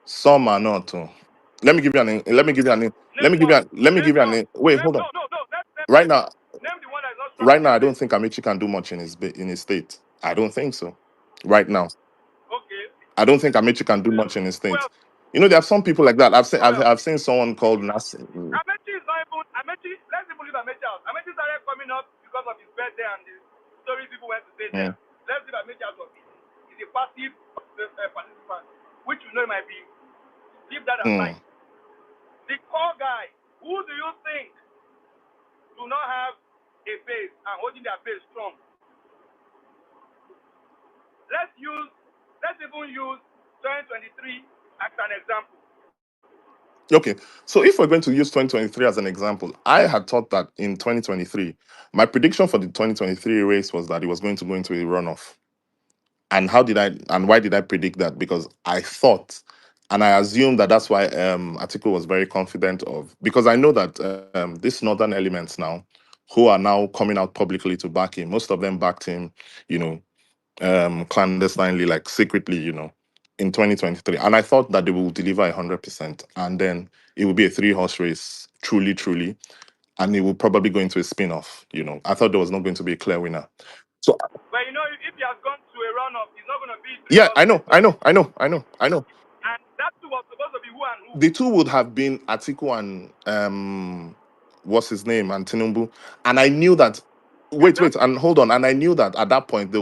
Some are not. Let me give you an. Let me give you an. Let Name me give you. one. An, let me Name give you one. an. Wait, Name hold on. no no no. Right now, Name the one that is not right struggling now, I don't first. think Amici can do much in in his state. I don't think so. Right now, Okay. I don't think Amici can do Who much in his who state. else? You know, there are some people like that. Who else? I've seen someone called Nas. Amechi is not even Amechi. Let's even leave Amechi out. Amechi started coming up because of his birthday and the stories people went to say there. Mm, Let's leave Amechi out of it. He's a passive participant, which you know might be. Leave that aside. mm. The core guy. Who do you think do not have a base and holding their base strong? Let's use. Let's even use 2023 as an example. Okay, so if we're going to use 2023 as an example, I had thought that in 2023, my prediction for the 2023 race was that it was going to go into a runoff. And how did I and why did I predict that? Because I thought and I assumed that that's why Atiku was very confident of, because I know that these northern elements now who are now coming out publicly to back him, most of them backed him, you know, clandestinely, like secretly, in 2023. And I thought that they will deliver 100%. And then it will be a three-horse race, truly, truly. And it will probably go into a spin-off. I thought there was not going to be a clear winner. So But you know, if he has gone to a runoff, he's not going to be three yeah, horse I race know, I know, again. I know, I know, I know. And that two was supposed to be who and who. The two would have been Atiku and what's his name, and Tinubu. And I knew that. Wait, Exactly. and hold on. And I knew that at that point there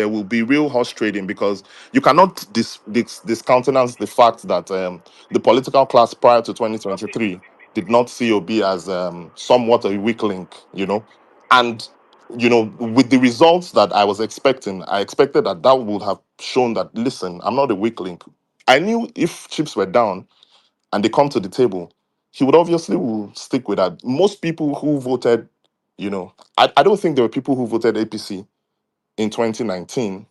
will be real horse trading, because you cannot discountenance the fact that the political class prior to Okay. 2023 did not see Obi as somewhat a weak link. And with the results that I was expecting, I expected that would have shown that, listen, I'm not a weak link. I knew if chips were down and they come to the table, he would obviously will stick with that. Most people who voted, I don't think there were people who voted APC in 2019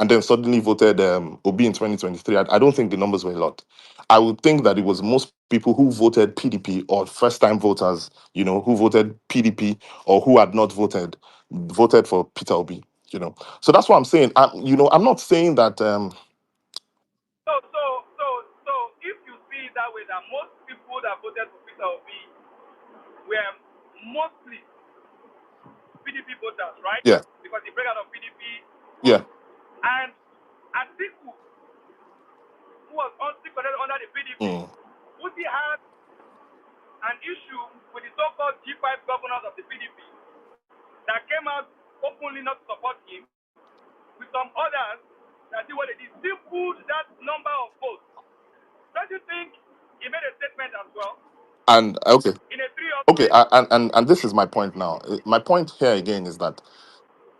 and then suddenly voted Obi in 2023. I don't think the numbers were a lot. I would think that it was most people who voted PDP, or first-time voters, who voted PDP or who had not voted for Peter Obi. So that's what I'm saying. I'm not saying that. So, if you see it that way, that most people that voted for Peter Obi were mostly PDP voters, right? Yeah, Because he break out of PDP, yeah. and Atiku, who was still connected under the PDP, Mm. Uti had an issue with the so-called G5 governors of the PDP that came out openly not to support him, with some others that did what they did, still pulled that number of votes. Don't you think he made a statement as well And okay, in a three-horse okay, race? and this is my point now. My point here again is that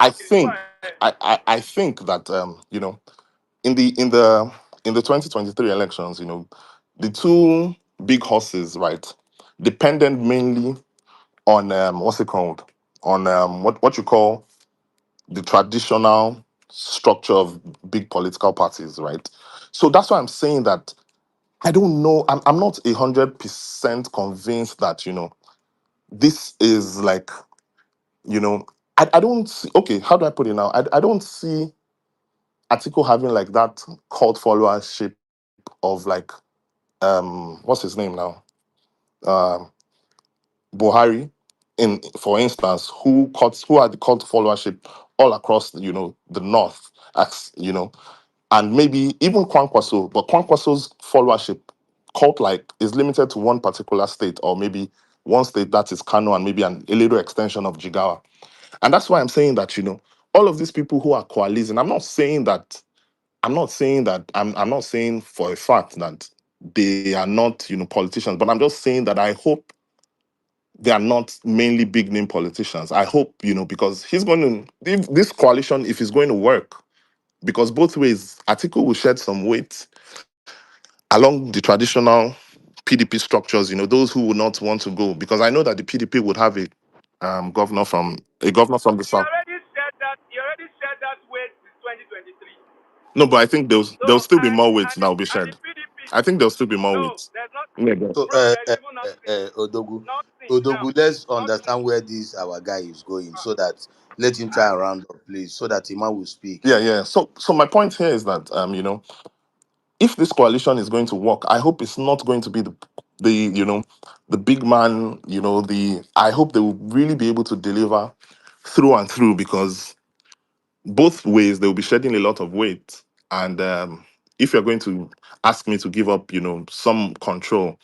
I Okay, go think ahead. I think that in the 2023 elections, the two big horses, right, depended mainly on what's it called, on what you call the traditional structure of big political parties, right? So that's why I'm saying that I don't know. I'm not 100% convinced that this is like I don't see, okay, how do I put it now? I don't see Atiku having like that cult followership of like what's his name now? Um Buhari, in for instance, who had the cult followership all across the north, as and maybe even Kwankwaso, but Kwankwaso's followership cult like is limited to one particular state, or maybe one state, that is Kano, and maybe a little extension of Jigawa. And that's why I'm saying that, all of these people who are coalescing, I'm not saying for a fact that they are not, politicians, but I'm just saying that I hope they are not mainly big name politicians. I hope, because he's going to, if this coalition, if it's going to work, because both ways, Atiku will shed some weight along the traditional PDP structures, those who would not want to go, because I know that the PDP would have a governor from the south. He already said that way since 2023. No, but I think there'll So still be and more weight and that the, will be and the shed. PDP. I think there'll still be more No, weight. there's not, Yeah, So, bro. There's even nothing, Odogu, now, Odogu, let's nothing. understand where this our guy is going, so that let him try and round up, please, so that Iman will speak. yeah. So my point here is that if this coalition is going to work, I hope it's not going to be the the big man. The I hope they will really be able to deliver through and through, because both ways they will be shedding a lot of weight. And if you're going to ask me to give up, some control,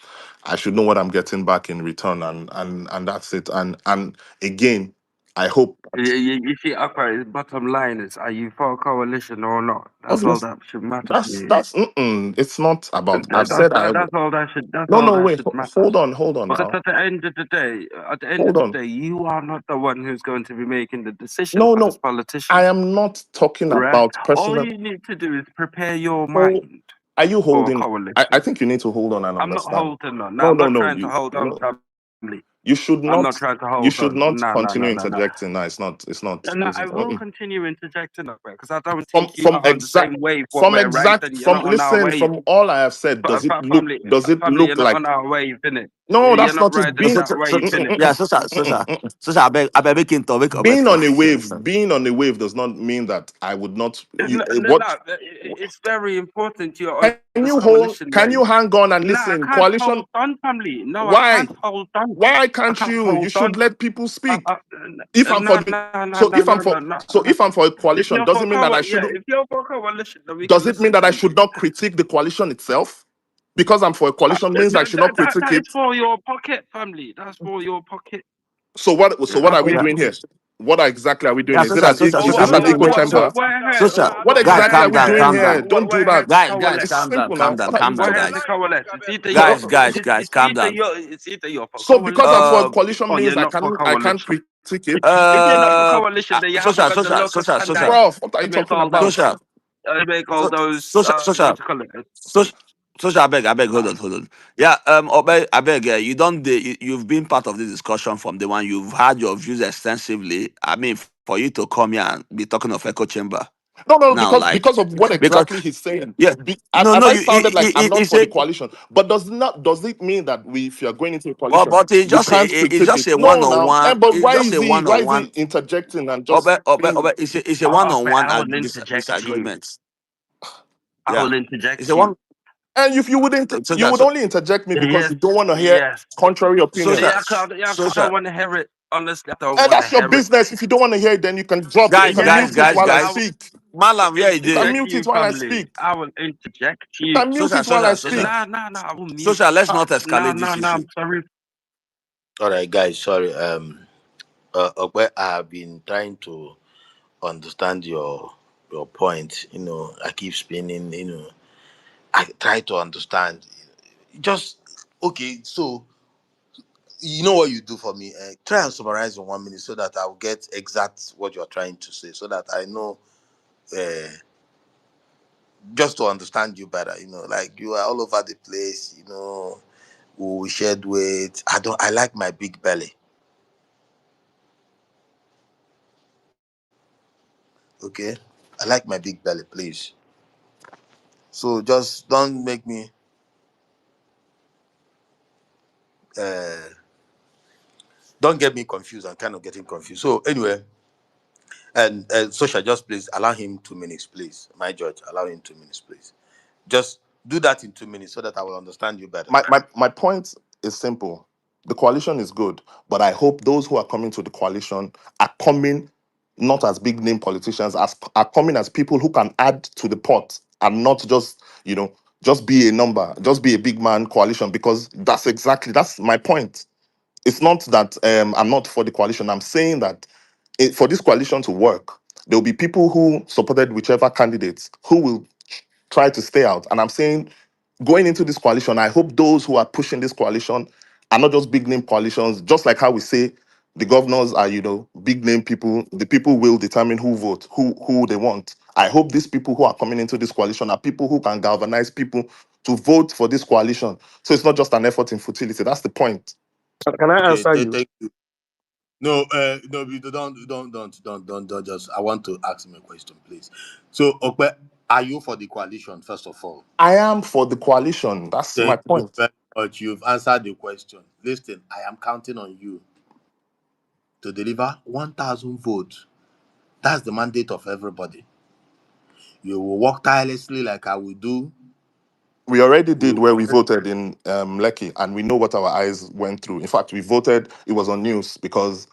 I should know what I'm getting back in return, and that's it. And again, I hope You see, Akbar, bottom line is, are you for a coalition or not? That's all obviously that should matter to that's you. it's not about. I've That's said I. that's all that should. That's No, all no, that wait, should matter. hold on Because now, at the end hold of the on. day, you are not the one who's going to be making the decision No, as no, I politicians, am not talking right? about All personal. you need to do is prepare your Oh, mind are you for a holding? I coalition. think you need to hold on and I'm not understand. holding on. No, No, I'm no, not no. trying to hold on, family. You should I'm not not. trying to You hold should on. not No, no, continue no, no, no. interjecting. No, it's not. It's not. No, This I is, will continue interjecting up because I don't from think you are on the exact same wave what from we're exact riding. You're from not on our listen wave. from all I have said. But family, Does it family, you're look not like? on our wave, innit? No, You're that's not not it. riding that wave, innit? Yeah, so I beg make him talk, make up Being on a flash. wave, being on a wave does not mean that I would not. No, no, What? no, it's very important you're on the coalition Can wave. you hang on and No, I listen? can't Coalition. hold on, family. No, I Why? can't hold on. Why I can't can't you? You hold should on. let people speak. No, If I'm for no, the no, no, so no, if I'm no, for no, no. so if I'm for a If coalition, you're for doesn't mean that I yeah, should. if you're for coalition, then we can Does it mean listen that to I you. should not critique the coalition itself? Because I'm for a coalition means I should not critique That is it. for your pocket, family. That's for your pocket. So what? So Yeah, what that's are we for Yeah, doing your here? pocket. What exactly are we doing? yeah, Is it an But is social, this I an beg, echo what chamber? we're here. social, What guys, exactly are calm we down, doing calm here? down. Don't do We're here that. to Guys, coalesce. It's calm down, simple now. calm down, What are you calm down, We're talking? here to guys. coalesce. Guys, guys, guys, calm down. It's either you're for So because I'm for a coalition Uh, coalition or means you're not for I can't coalition. critique it. If you're not for coalition, then you haven't got the local standard Prof, what are you to make talking all that. about? social, Make all those. social, What you call it? social. Social, I beg, hold on. Yeah, I beg, you don't, you've been part of this discussion from the one you've had your views extensively. I mean, for you to come here and be talking of echo chamber No, no, now, like, because of what because, exactly he's saying. yeah, no, Have no, I sounded like I'm he not for the said, coalition? But does it mean that if you're going into a well, coalition, but you can't it's critique just it? a No, now. one-on-one, But it's just a why is he one-on-one. interjecting and just being? It's a one-on-one I will interject you. disagreement. I Yeah, will it's a interject you. one. And if you wouldn't, you would only interject me because Yes, you don't want to hear yes. contrary social, opinions. I don't want to hear it. Honestly, I don't And want to that's your hear it. business. If you don't want to hear it, then you can drop. You can Yes, mute it while I I will speak. Malam, yeah, he You can did. interject mute it you, while I family. speak. I will interject You you. can mute it while I speak. No, I will mute. Social, let's not No, escalate this issue. I'm sorry. All right, guys. Sorry. Okwe, I have been trying to understand your point. I keep spinning. I try to understand. Just okay. So you know what you do for me? Try and summarize in 1 minute so that I will get exact what you're trying to say, so that I know. Uh, just to understand you better. Like you are all over the place. We shared weight. I like my big belly. Okay, I like my big belly, please. So just uh don't get me confused. I'm kind of getting confused. So anyway, and social, just please allow him 2 minutes, please. My judge, allow him 2 minutes, please. Just do that in 2 minutes so that I will understand you better. My point is simple. The coalition is good, but I hope those who are coming to the coalition are coming not as big name politicians, as are coming as people who can add to the pot and not just, just be a number, just be a big man coalition, because that's my point. It's not that I'm not for the coalition. I'm saying that for this coalition to work, there will be people who supported whichever candidates who will try to stay out. And I'm saying, going into this coalition, I hope those who are pushing this coalition are not just big name coalitions, just like how we say the governors are, big name people. The people will determine who vote, who they want. I hope these people who are coming into this coalition are people who can galvanize people to vote for this coalition. So it's not just an effort in futility. That's the point. Can I Okay, answer you? thank you. No, no, you don't. Just, I want to ask him a question, please. So, Okwe, are you for the coalition first of all? I am for the coalition. That's my Thank you point. very much. You've answered the question. Listen, I am counting on you to deliver 1,000 votes. That's the mandate of everybody. You will work tirelessly like I will do. We already We did where we voted in Lekki, and we know what our eyes went through. In fact, we voted. It was on news because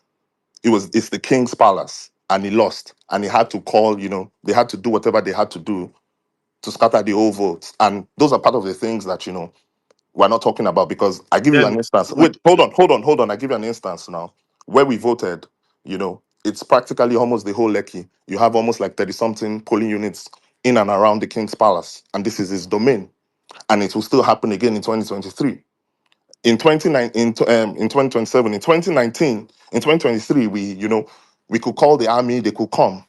it's the king's palace, and he lost, and he had to call. They had to do whatever they had to do to scatter the whole vote, and those are part of the things that we're not talking about. Because I give you then an instance. Wait, hold on. I give you an instance now where we voted. It's practically almost the whole Lekki. You have almost like 30 something polling units in and around the king's palace, and this is his domain, and it will still happen again in 2023. In 2027, in 2019, in 2023, we could call the army, they could come.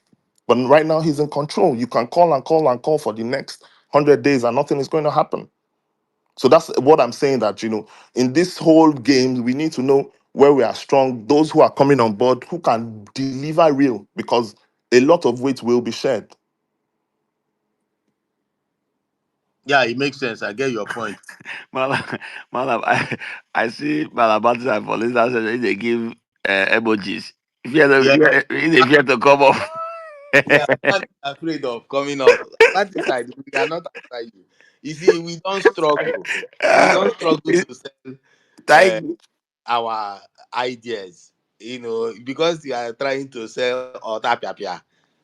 But right now he's in control. You can call and call and call for the next 100 days and nothing is going to happen. So that's what I'm saying, that in this whole game, we need to know where we are strong, those who are coming on board, who can deliver real, because a lot of weight will be shared. yeah, it makes sense. I get your point. Malam, Malam, I see Malabatis and for instance, they give emojis. If you Yeah, if you have to come off. yeah. I'm not afraid of coming off. That side, we are not after you. You see, we don't struggle. We don't struggle to sell uh, Thank our ideas. Because you are trying to sell otapia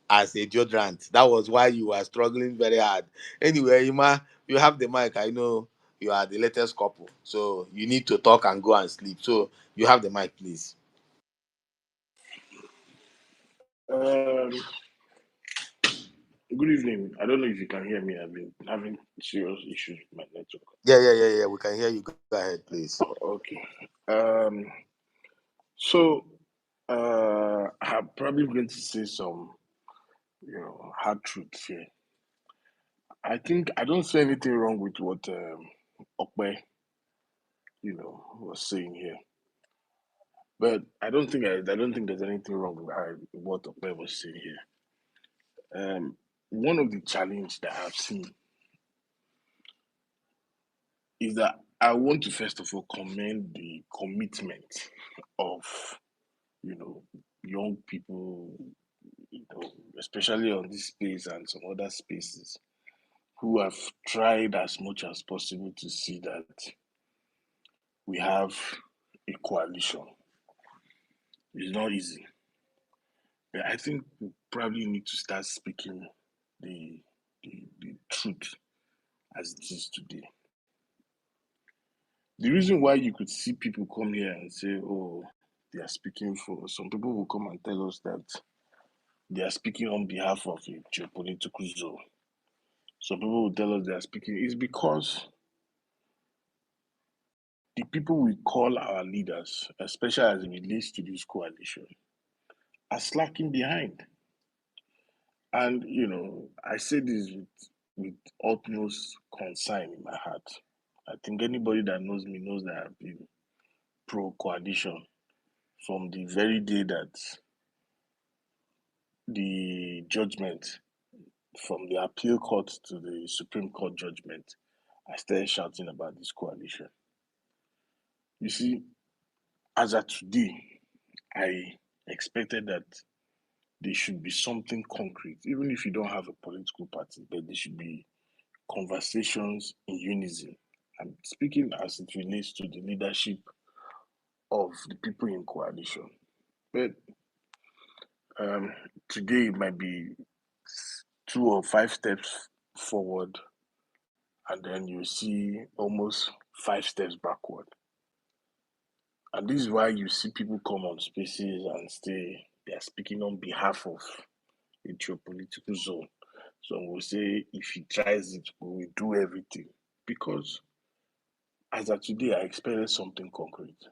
as a deodorant. That was why you were struggling very hard. Anyway, Ima, you have the mic. I know you are the latest couple, so you need to talk and go and sleep. So you have the mic, please. Um, Good evening. I don't know if you can hear me. I've been having serious issues with my network. Yeah. We can hear you. Go ahead, please. Okay. Um, so I'm probably going to say some, hard truths here. I think I don't see anything wrong with what Okwe, was saying here. But I don't think there's anything wrong with what Okwe was saying here. One of the challenge that I've seen is that I want to first of all commend the commitment of young people, especially on this space and some other spaces, who have tried as much as possible to see that we have a coalition. It's not easy. But I think we probably need to start speaking the truth as it is today. The reason why you could see people come here and say, oh, they are speaking for, some people will come and tell us that they are speaking on behalf of a geopolitical zone. Some people will tell us they are speaking, is because the people we call our leaders, especially as it relates to this coalition, are slacking behind. And, I say this with utmost concern in my heart. I think anybody that knows me knows that I've been pro coalition from the very day that the judgment from the appeal court to the Supreme Court judgment, I started shouting about this coalition. You see, as of today, I expected that there should be something concrete, even if you don't have a political party, but there should be conversations in unison. I'm speaking as it relates to the leadership of the people in coalition. But um, today it might be 2 or 5 steps forward, and then you see almost 5 steps backward. And this is why you see people come on spaces and say they are speaking on behalf of a geopolitical zone. Some will say if he tries it, we will do everything. Because as of today, I expected something concrete.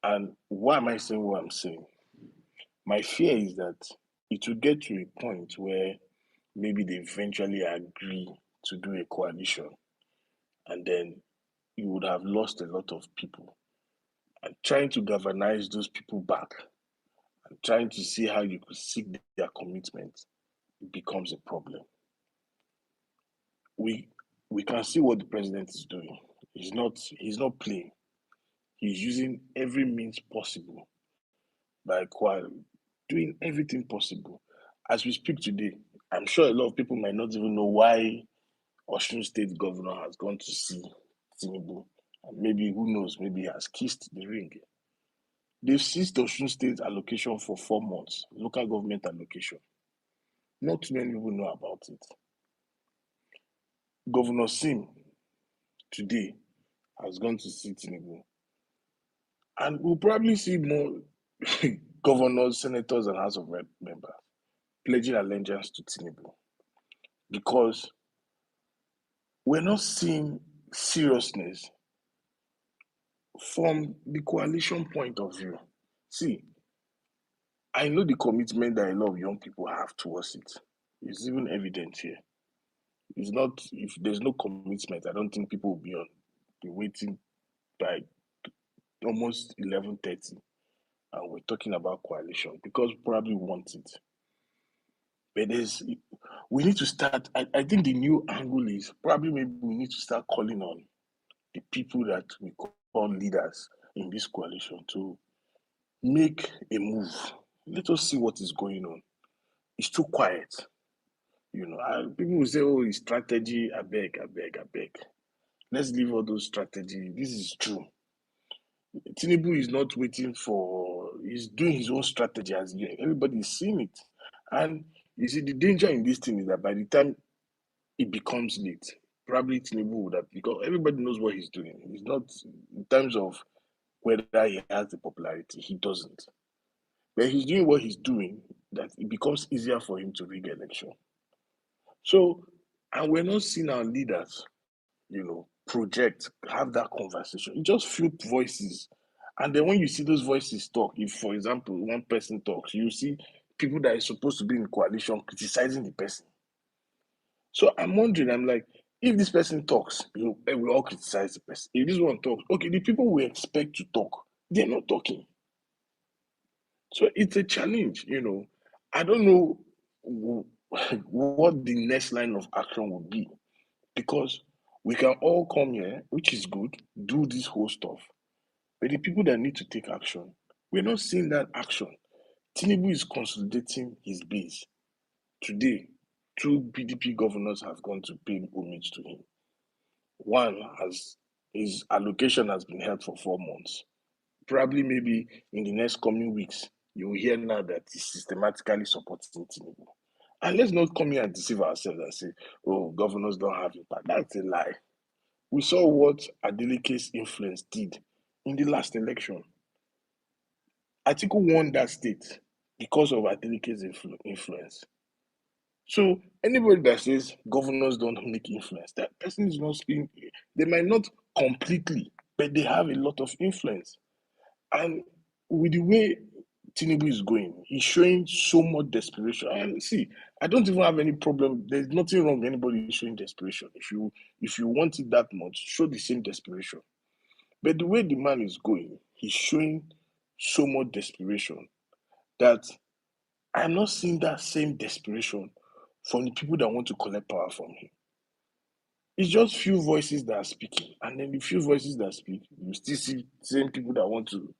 And why am I saying what I'm saying? My fear is that it will get to a point where maybe they eventually agree to do a coalition, and then you would have lost a lot of people. And trying to galvanize those people back and trying to see how you could seek their commitment becomes a problem. We we can see what the president is doing. He's not playing. He's using every means possible by doing everything possible. As we speak today, I'm sure a lot of people might not even know why Osun State governor has gone to see Tinubu, and maybe, who knows, maybe he has kissed the ring. They've seized Osun State allocation for 4 months, local government allocation. Not too many people know about it. Governor Sim today has gone to see Tinubu, and we'll probably see more governors, senators, and House of Rep members pledging allegiance to Tinubu, because we're not seeing seriousness from the coalition point of view. See, I know the commitment that a lot of young people have towards it. It's even evident here. It's not, if there's no commitment, I don't think people will be waiting by almost 11:30, and we're talking about coalition, because we probably want it. But we need to start. I think the new angle is probably, maybe we need to start calling on the people that we call leaders in this coalition to make a move. Let us see what is going on. It's too quiet. People will say, oh, it's strategy. I beg. Let's leave all those strategy. This is true. Tinubu is not waiting for, he's doing his own strategy, as everybody is seeing it. And you see, the danger in this thing is that by the time it becomes late, probably Tinubu would have, because everybody knows what he's doing. He's not, in terms of whether he has the popularity, he doesn't. But he's doing what he's doing, that it becomes easier for him to rig election. So, and we're not seeing our leaders, project, have that conversation. You just flip voices. And then when you see those voices talk, if, for example, one person talks, you see people that are supposed to be in coalition criticizing the person. So I'm wondering, I'm like, if this person talks, we all criticize the person. If this one talks, okay, the people we expect to talk, they're not talking. So it's a challenge. I don't know what the next line of action would be, because we can all come here, which is good, do this whole stuff. But the people that need to take action, we're not seeing that action. Tinubu is consolidating his base. Today, 2 PDP governors have gone to pay homage to him. One has, his allocation has been held for 4 months. Probably, maybe in the next coming weeks, you will hear now that he's systematically supporting Tinubu. And let's not come here and deceive ourselves and say, oh, governors don't have impact. That's a lie. We saw what Adeleke's influence did in the last election. Atiku won that state because of Adeleke's influence. So anybody that says governors don't make influence, that person is not speaking. They might not completely, but they have a lot of influence. And with the way Tinubu is going, he's showing so much desperation. And see, I don't even have any problem. There's nothing wrong with anybody showing desperation. If you want it that much, show the same desperation. But the way the man is going, he's showing so much desperation that I'm not seeing that same desperation from the people that want to collect power from him. It's just few voices that are speaking, and then the few voices that speak, you still see the same people that want to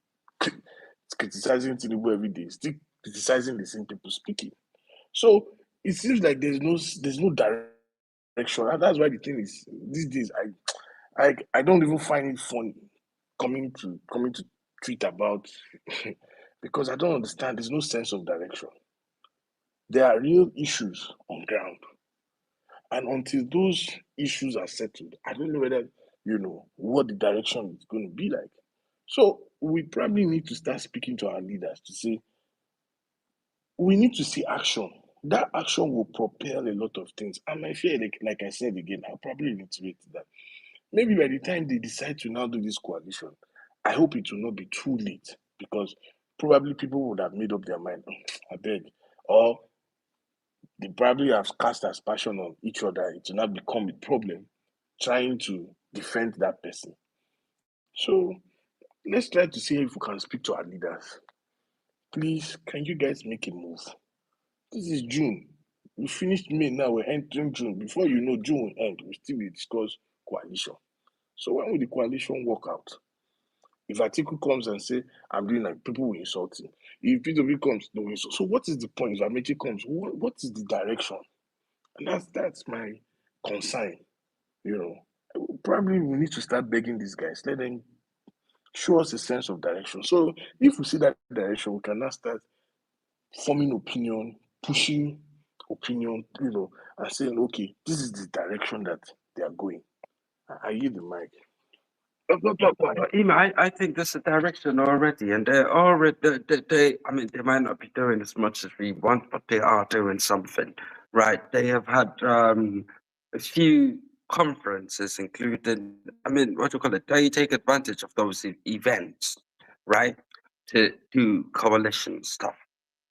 criticizing Tinubu every day, still criticizing the same people speaking. So it seems like there's no direction, and that's why the thing is, these days I don't even find it funny coming to tweet about because I don't understand. There's no sense of direction. There are real issues on ground. And until those issues are settled, I don't know whether, what the direction is going to be like. So we probably need to start speaking to our leaders to say, we need to see action. That action will propel a lot of things. And I feel like I said again, I'll probably reiterate that. Maybe by the time they decide to now do this coalition, I hope it will not be too late, because probably people would have made up their mind, I beg, or they probably have cast aspersion on each other. It will not become a problem trying to defend that person. So let's try to see if we can speak to our leaders. Please, can you guys make a move? This is June. We finished May, now we're entering June. Before you know, June will end. We still will discuss coalition. So when will the coalition work out? If Atiku comes and say, I'm doing, like, people will insult him. If PW comes, they will insult. So what is the point? If Amechi comes, what is the direction? And that's my concern. You know, probably we need to start begging these guys. Let them show us a sense of direction. So if we see that direction, we can now start forming opinion, pushing opinion, and saying, okay, this is the direction that they are going. I yield the mic. I think there's a direction already, and they're already, I mean, they might not be doing as much as we want, but they are doing something, right? They have had a few conferences, including, I mean, what do you call it? They take advantage of those events, right, to do coalition stuff,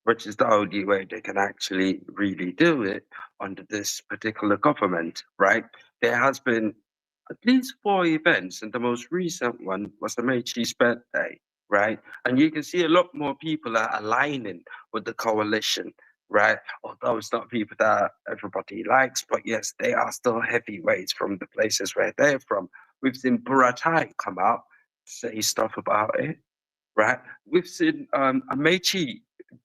which is the only way they can actually really do it under this particular government, right? There has been at least 4 events, and the most recent one was the Mechi's birthday, right? And you can see a lot more people are aligning with the coalition, right? Although it's not people that everybody likes, but yes, they are still heavyweights from the places where they're from. We've seen Buratai come out, say stuff about it, right? We've seen Amechi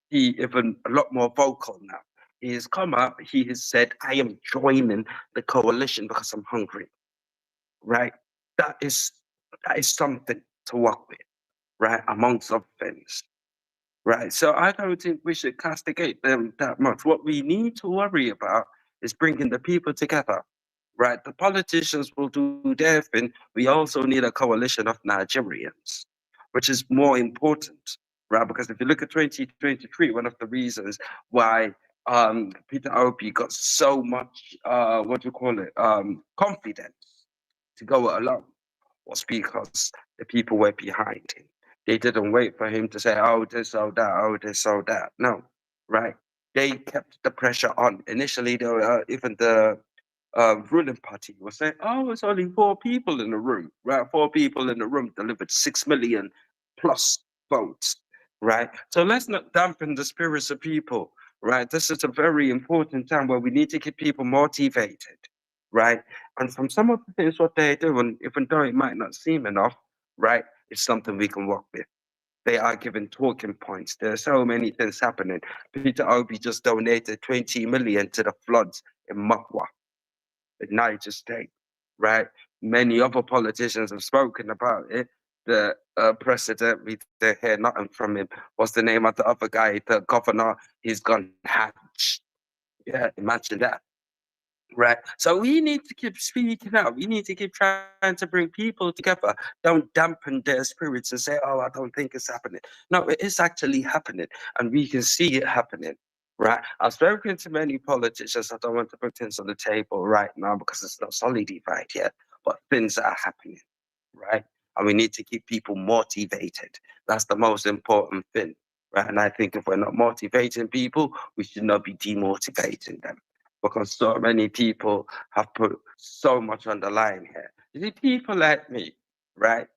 be even a lot more vocal now. He has come up, he has said, I am joining the coalition because I'm hungry, right? That is that is something to work with, right? Amongst other things, right? So I don't think we should castigate them that much. What we need to worry about is bringing the people together, right? The politicians will do their thing. We also need a coalition of Nigerians, which is more important, right? Because if you look at 2023, one of the reasons why Peter Obi got so much what do you call it confidence to go alone was because the people were behind him. They didn't wait for him to say, oh, this, oh, that, oh, this, oh, that. No, right? They kept the pressure on. Initially, there were, even the ruling party was saying, oh, it's only 4 people in the room, right? 4 people in the room delivered 6 million plus votes, right? So let's not dampen the spirits of people, right? This is a very important time where we need to keep people motivated, right? And from some of the things what they're doing, even though it might not seem enough, right, it's something we can work with. They are given talking points. There are so many things happening. Peter Obi just donated 20 million to the floods in Makwa, the Niger State, right? Many other politicians have spoken about it. The president, we didn't hear nothing from him. What's the name of the other guy? The governor, he's gone hatch. Yeah, imagine that. Right. So we need to keep speaking out. We need to keep trying to bring people together. Don't dampen their spirits and say, oh, I don't think it's happening. No, it is actually happening. And we can see it happening. Right. I've spoken to many politicians. I don't want to put things on the table right now because it's not solidified yet, but things are happening. Right. And we need to keep people motivated. That's the most important thing. Right. And I think if we're not motivating people, we should not be demotivating them because so many people have put so much on the line here. You see, people like me, right?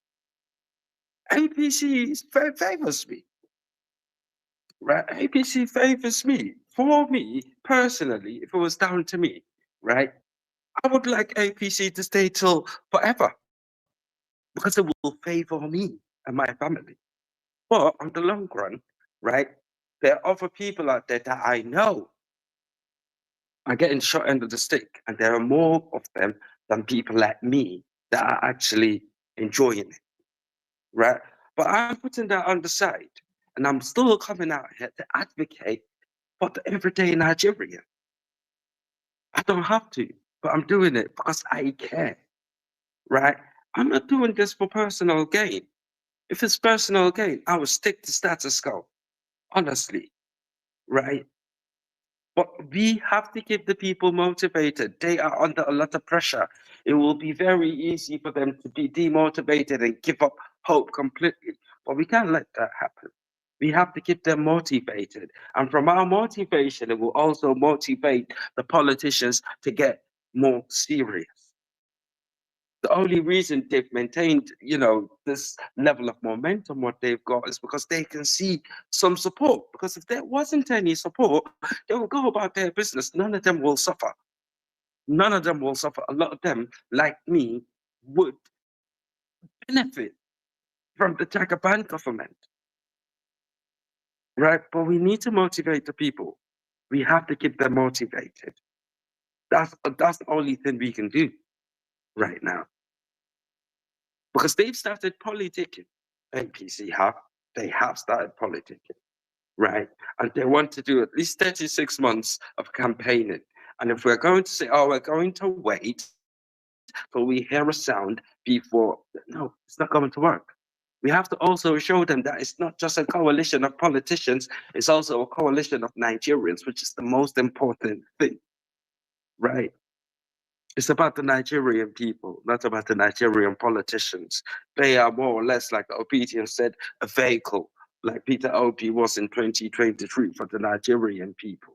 APC favors me, right? APC favors me. For me, personally, if it was down to me, right, I would like APC to stay till forever because it will favor me and my family. But on the long run, right, there are other people out there that I know are getting shot under the stick, and there are more of them than people like me that are actually enjoying it, right? But I'm putting that on the side, and I'm still coming out here to advocate for the everyday Nigerian. I don't have to, but I'm doing it because I care, right? I'm not doing this for personal gain. If it's personal gain, I would stick to status quo, honestly, right? But we have to keep the people motivated. They are under a lot of pressure. It will be very easy for them to be demotivated and give up hope completely. But we can't let that happen. We have to keep them motivated. And from our motivation, it will also motivate the politicians to get more serious. The only reason they've maintained, this level of momentum, what they've got, is because they can see some support. Because if there wasn't any support, they will go about their business. None of them will suffer. None of them will suffer. A lot of them, like me, would benefit from the Jagaban government, right? But we need to motivate the people. We have to keep them motivated. That's the only thing we can do. right now because they've started politicking. APC have. They have started politicking, right? And they want to do at least 36 months of campaigning. And if we're going to say, oh, we're going to wait till we hear a sound before, no, it's not going to work. We have to also show them that it's not just a coalition of politicians, it's also a coalition of Nigerians, which is the most important thing, right? It's about the Nigerian people, not about the Nigerian politicians. They are more or less, like Obedience said, a vehicle, like Peter Obi was in 2023 for the Nigerian people,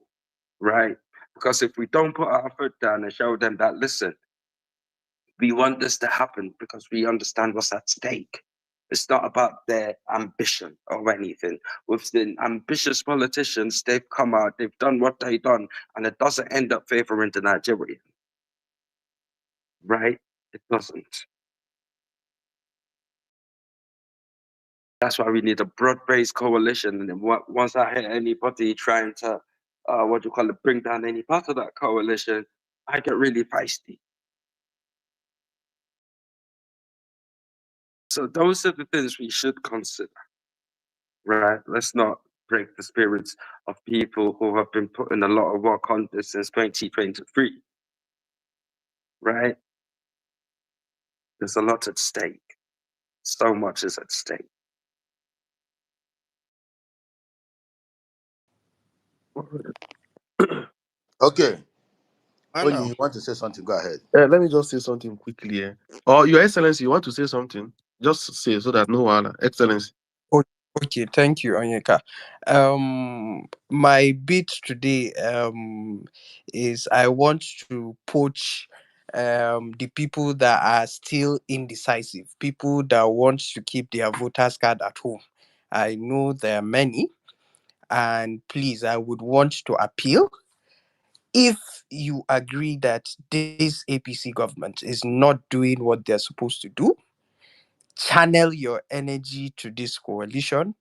right? Because if we don't put our foot down and show them that, listen, we want this to happen because we understand what's at stake. It's not about their ambition or anything. With the ambitious politicians, they've come out, they've done what they've done, and it doesn't end up favoring the Nigerian, right? It doesn't. That's why we need a broad-based coalition. And then once I hear anybody trying to, what do you call it, bring down any part of that coalition, I get really feisty. So those are the things we should consider, right? Let's not break the spirits of people who have been putting a lot of work on this since 2023, right? There's a lot at stake. So much is at stake. Okay. I When know. you want to say something, go ahead. Let me just say something quickly. Or Your Excellency, you want to say something? Just say so that no one, Excellency. O- Okay, thank you, Onyeka. My bit today is I want to poach the people that are still indecisive, people that want to keep their voters card at home. I know there are many, and please, I would want to appeal if you agree that this APC government is not doing what they're supposed to do, channel your energy to this coalition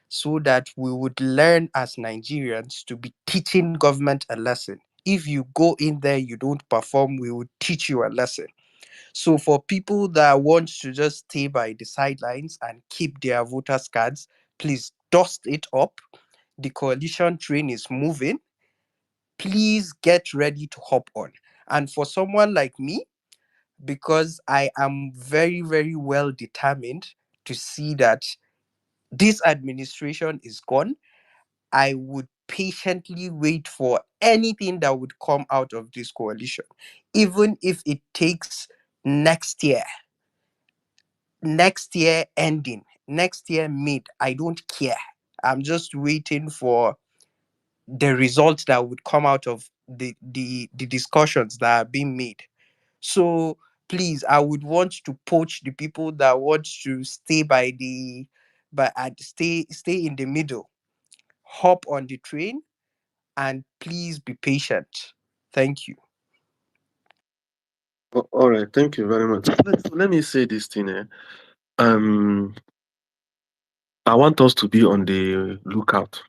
so that we would learn as Nigerians to be teaching government a lesson. If you go in there, you don't perform, we will teach you a lesson. So for people that want to just stay by the sidelines and keep their voters' cards, please dust it up. The coalition train is moving. Please get ready to hop on. And for someone like me, because I am very, very well determined to see that this administration is gone, I would patiently wait for anything that would come out of this coalition, even if it takes next year ending, next year mid. I don't care. I'm just waiting for the results that would come out of the discussions that are being made. So please, I would want to poach the people that want to stay by the but stay in the middle. Hop on the train and please be patient. Thank you. All right, thank you very much. Let me say this thing. Um, I want us to be on the lookout.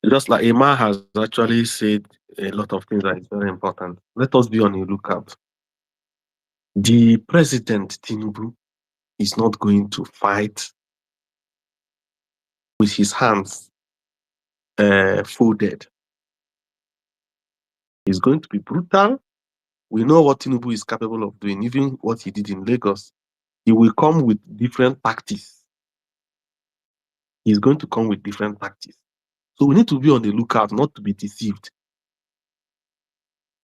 Just like Emma has actually said a lot of things that is very important. Let us be on the lookout. The president Tinubu is not going to fight with his hands folded. He's going to be brutal. We know what Tinubu is capable of doing, even what he did in Lagos. He will come with different tactics. He's going to come with different tactics. So we need to be on the lookout, not to be deceived.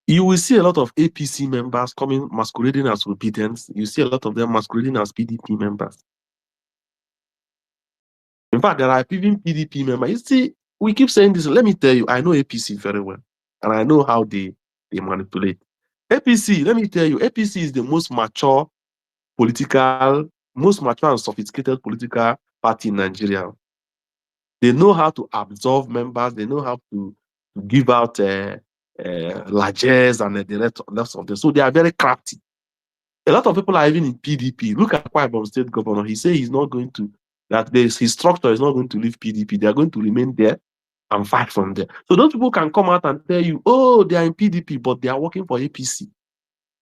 You will see a lot of APC members coming masquerading as obedience. You see a lot of them masquerading as PDP members. In fact, there are even PDP members. You see, we keep saying this. Let me tell you, I know APC very well, and I know how they manipulate. APC, let me tell you, APC is the most mature and sophisticated political party in Nigeria. They know how to absorb members. They know how to give out largesse and the rest of them. So they are very crafty. A lot of people are even in PDP. Look at Akwa Ibom State Governor. He said he's not going to, that his structure is not going to leave PDP. They are going to remain there and fight from there. So those people can come out and tell you, oh, they are in PDP, but they are working for APC.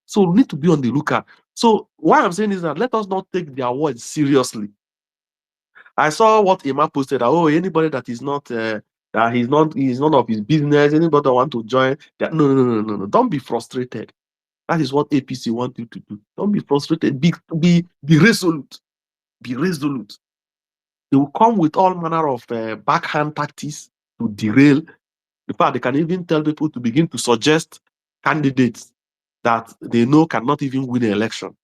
So we need to be on the lookout. So what I'm saying is that let us not take their words seriously. I saw what Emma posted. Oh, anybody that is not that he's none of his business. Anybody that want to join, that no. Don't be frustrated. That is what APC want you to do. Don't be frustrated. Be resolute. Be resolute. They will come with all manner of backhand tactics to derail. In fact, they can even tell people to begin to suggest candidates that they know cannot even win an election.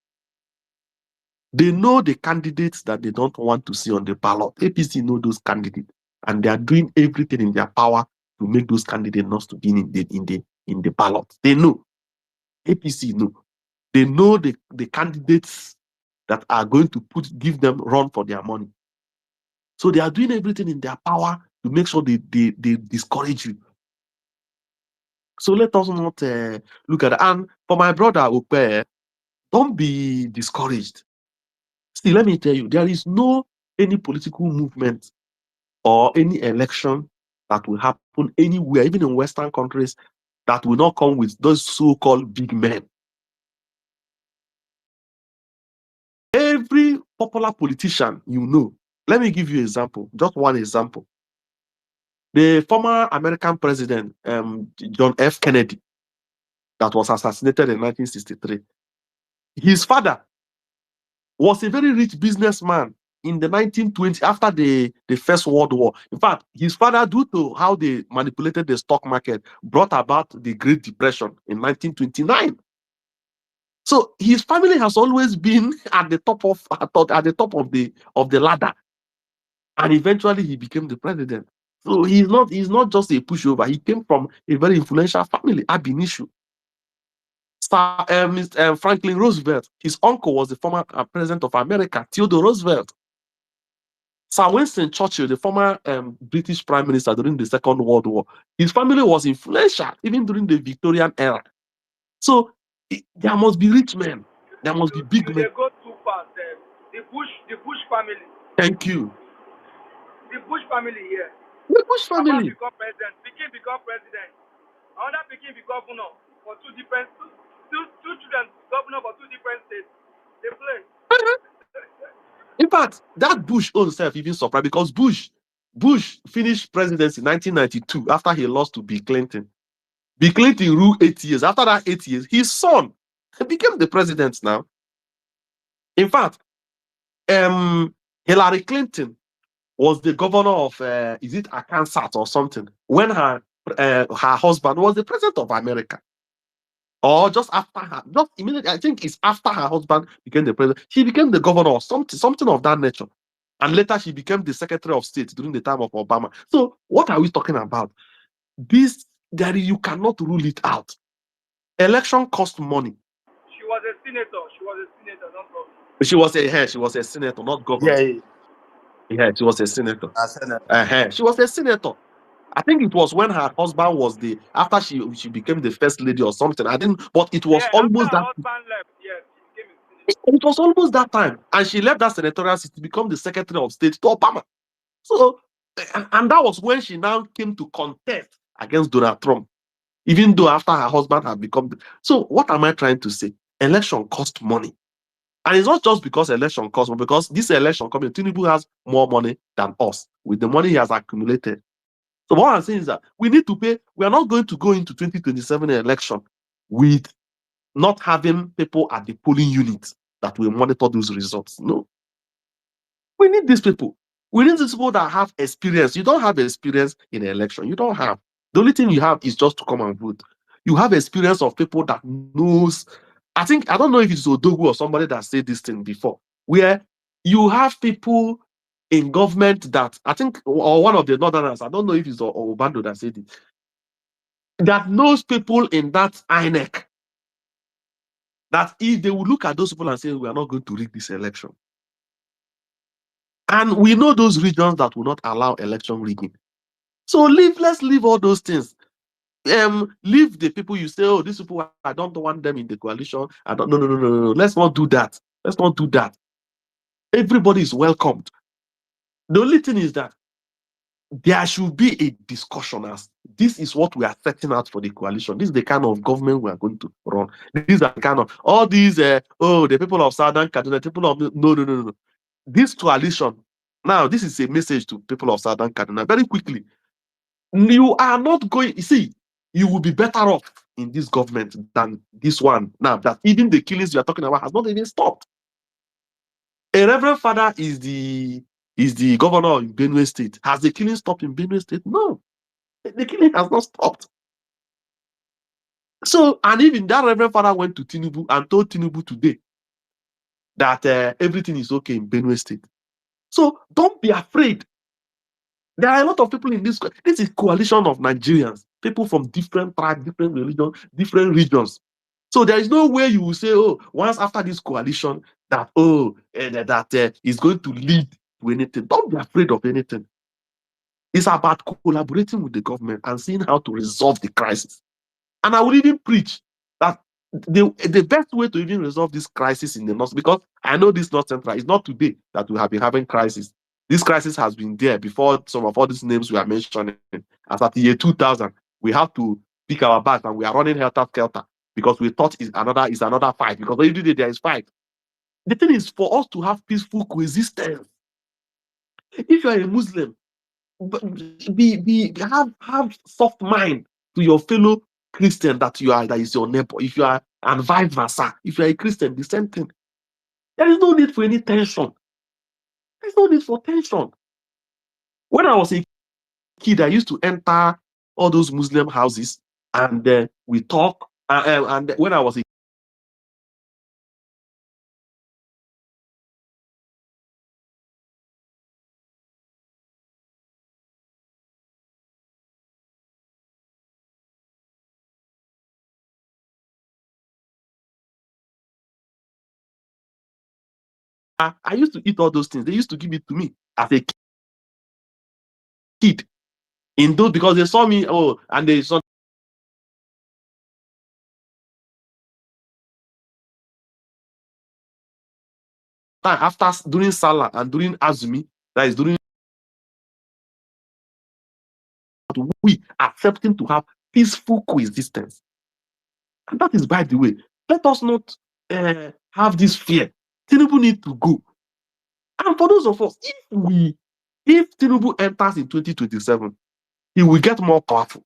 They know the candidates that they don't want to see on the ballot. APC know those candidates, and they are doing everything in their power to make those candidates not to be in the ballot. They know. APC know. They know the candidates that are going to give them run for their money. So they are doing everything in their power to make sure they discourage you. So let us not look at it. And for my brother Ope, don't be discouraged. See, let me tell you, there is no any political movement or any election that will happen anywhere, even in Western countries, that will not come with those so-called big men. Every popular politician you know, let me give you an example, just one example. The former American president, John F. Kennedy, that was assassinated in 1963, his father was a very rich businessman in the 1920s after the First World War. In fact, his father, due to how they manipulated the stock market, brought about the Great Depression in 1929. So his family has always been at the top of the ladder, and eventually he became the president. So he's not just a pushover. He came from a very influential family, ab initio. Franklin Roosevelt, his uncle was the former president of America, Theodore Roosevelt. Sir Winston Churchill, the former British Prime Minister during the Second World War, his family was influential even during the Victorian era. So there must be rich men. There must be big men. They go too fast. The Bush family. Thank you. The Bush family here. The Bush Papa family. become president. Pikin become president. Another Pikin be governor for two children governor for two different states. They play. In fact, that Bush own self even surprised because Bush finished presidency in 1992 after he lost to Bill Clinton. Bill Clinton ruled 8 years. After that 8 years, his son became the president now. In fact, Hillary Clinton was the governor of, is it Arkansas or something, when her husband was the president of America. Or just after her, just immediately, I think it's after her husband became the president, she became the governor or something of that nature. And later she became the Secretary of State during the time of Obama. So what are we talking about? You cannot rule it out. Election cost money. She was a senator, not governor. She was a senator, not governor. Yeah, Yeah, she was a senator. Senator. She was a senator. I think it was when her husband was after she became the first lady or something. I didn't, but it was After almost her that. husband left, yes, she became a senator. It was almost that time, and she left that senatorial seat to become the Secretary of State to Obama. So, and that was when she now came to contest against Donald Trump, even though after her husband had become. So, what am I trying to say? Election cost money. And it's not just because election costs, but because this election coming, Tinubu has more money than us with the money he has accumulated. So what I'm saying is that we need to pay. We are not going to go into 2027 election with not having people at the polling unit that will monitor those results. No. We need these people. We need these people that have experience. You don't have experience in an election. You don't have. The only thing you have is just to come and vote. You have experience of people that knows. I don't know if it's Odogu or somebody that said this thing before, where you have people in government that I think, or one of the northerners, I don't know if it's Obando that said it, that knows people in that INEC, that if they will look at those people and say, we are not going to rig this election. And we know those regions that will not allow election rigging. So let's leave all those things. Leave the people you say, oh, these people, I don't want them in the coalition. No. Let's not do that. Let's not do that. Everybody is welcomed. The only thing is that there should be a discussion as this is what we are setting out for the coalition. This is the kind of government we are going to run. These are the kind of all these the people of Southern Kaduna, people of no. This coalition, now this is a message to people of Southern Kaduna very quickly. You are not going, you see, you will be better off in this government than this one now that even the killings you are talking about has not even stopped. A reverend father is the governor of Benue State. Has the killing stopped in Benue State? No, the killing has not stopped. So, and even that reverend father went to Tinubu and told Tinubu today that everything is okay in Benue State. So don't be afraid. There are a lot of people in this. This is coalition of Nigerians, people from different tribes, different religions, different regions. So there is no way you will say, oh, once after this coalition that is going to lead to anything. Don't be afraid of anything. It's about collaborating with the government and seeing how to resolve the crisis. And I will even preach that the best way to even resolve this crisis in the north, because I know this North Central is not today that we have been having crisis. This crisis has been there before some of all these names we are mentioning. As at the year 2000, we have to pick our bags and we are running helter-skelter because we thought is another fight, because every day there is fight. The thing is for us to have peaceful coexistence. If you are a Muslim, have soft mind to your fellow Christian that is your neighbor. If you are, and vice versa. If you are a Christian, the same thing. There is no need for any tension. There's no need for tension. When I was a kid, I used to enter all those Muslim houses and we talk. And when I was a I used to eat all those things. They used to give it to me as a kid. In those, because they saw me, and they saw after during Salah and during Azumi, that is during we accepting to have peaceful coexistence. And that is, by the way, let us not have this fear. Tinubu need to go. And for those of us, if Tinubu enters in 2027, he will get more powerful.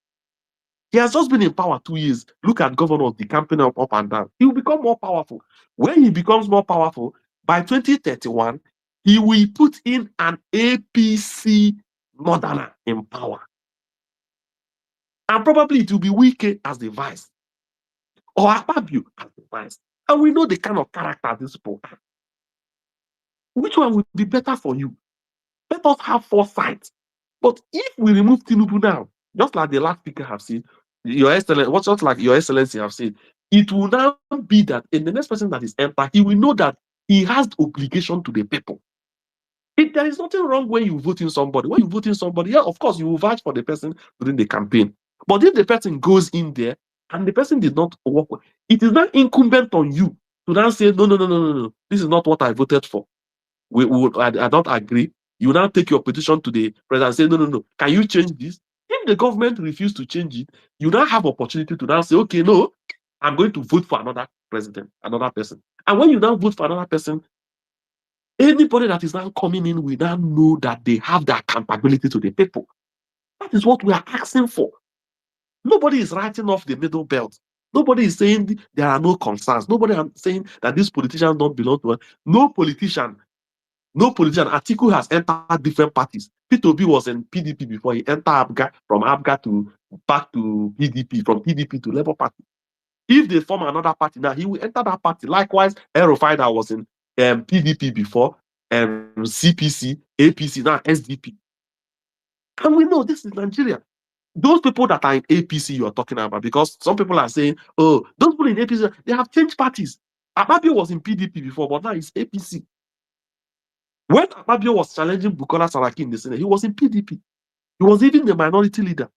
He has just been in power 2 years. Look at governors, the campaign up and down. He will become more powerful. When he becomes more powerful, by 2031, he will put in an APC northerner in power. And probably it will be Wike as the vice, or Akpabio as the vice. And we know the kind of character these people are. Which one would be better for you? Let us have foresight. But if we remove Tinubu now, just like the last speaker have said, Your Excellency, just like Your Excellency have said, it will now be that in the next person that is entered, he will know that he has the obligation to the people. There is nothing wrong when you vote in somebody. When you vote in somebody, yeah, of course, you will vouch for the person during the campaign. But if the person goes in there and the person did not work well, it is not incumbent on you to now say, no. This is not what I voted for. I don't agree. You now take your petition to the president and say, no. Can you change this? If the government refuses to change it, you now have opportunity to now say, okay, no, I'm going to vote for another president, another person. And when you now vote for another person, anybody that is now coming in will now know that they have the accountability to the people. That is what we are asking for. Nobody is writing off the middle belt. Nobody is saying there are no concerns. Nobody is saying that these politicians don't belong to us. No politician. Atiku has entered different parties. P2B was in PDP before he entered ABGA, from ABGA to back to PDP, from PDP to Labour Party. If they form another party now, he will enter that party. Likewise, El-Rufai that was in PDP before, CPC, APC, now SDP. And we know this is Nigeria. Those people that are in APC you are talking about, because some people are saying, oh, those people in APC, they have changed parties. Akpabio was in PDP before, but now it's APC. When Akpabio was challenging Bukola Saraki in the Senate, he was in PDP. He was even the minority leader.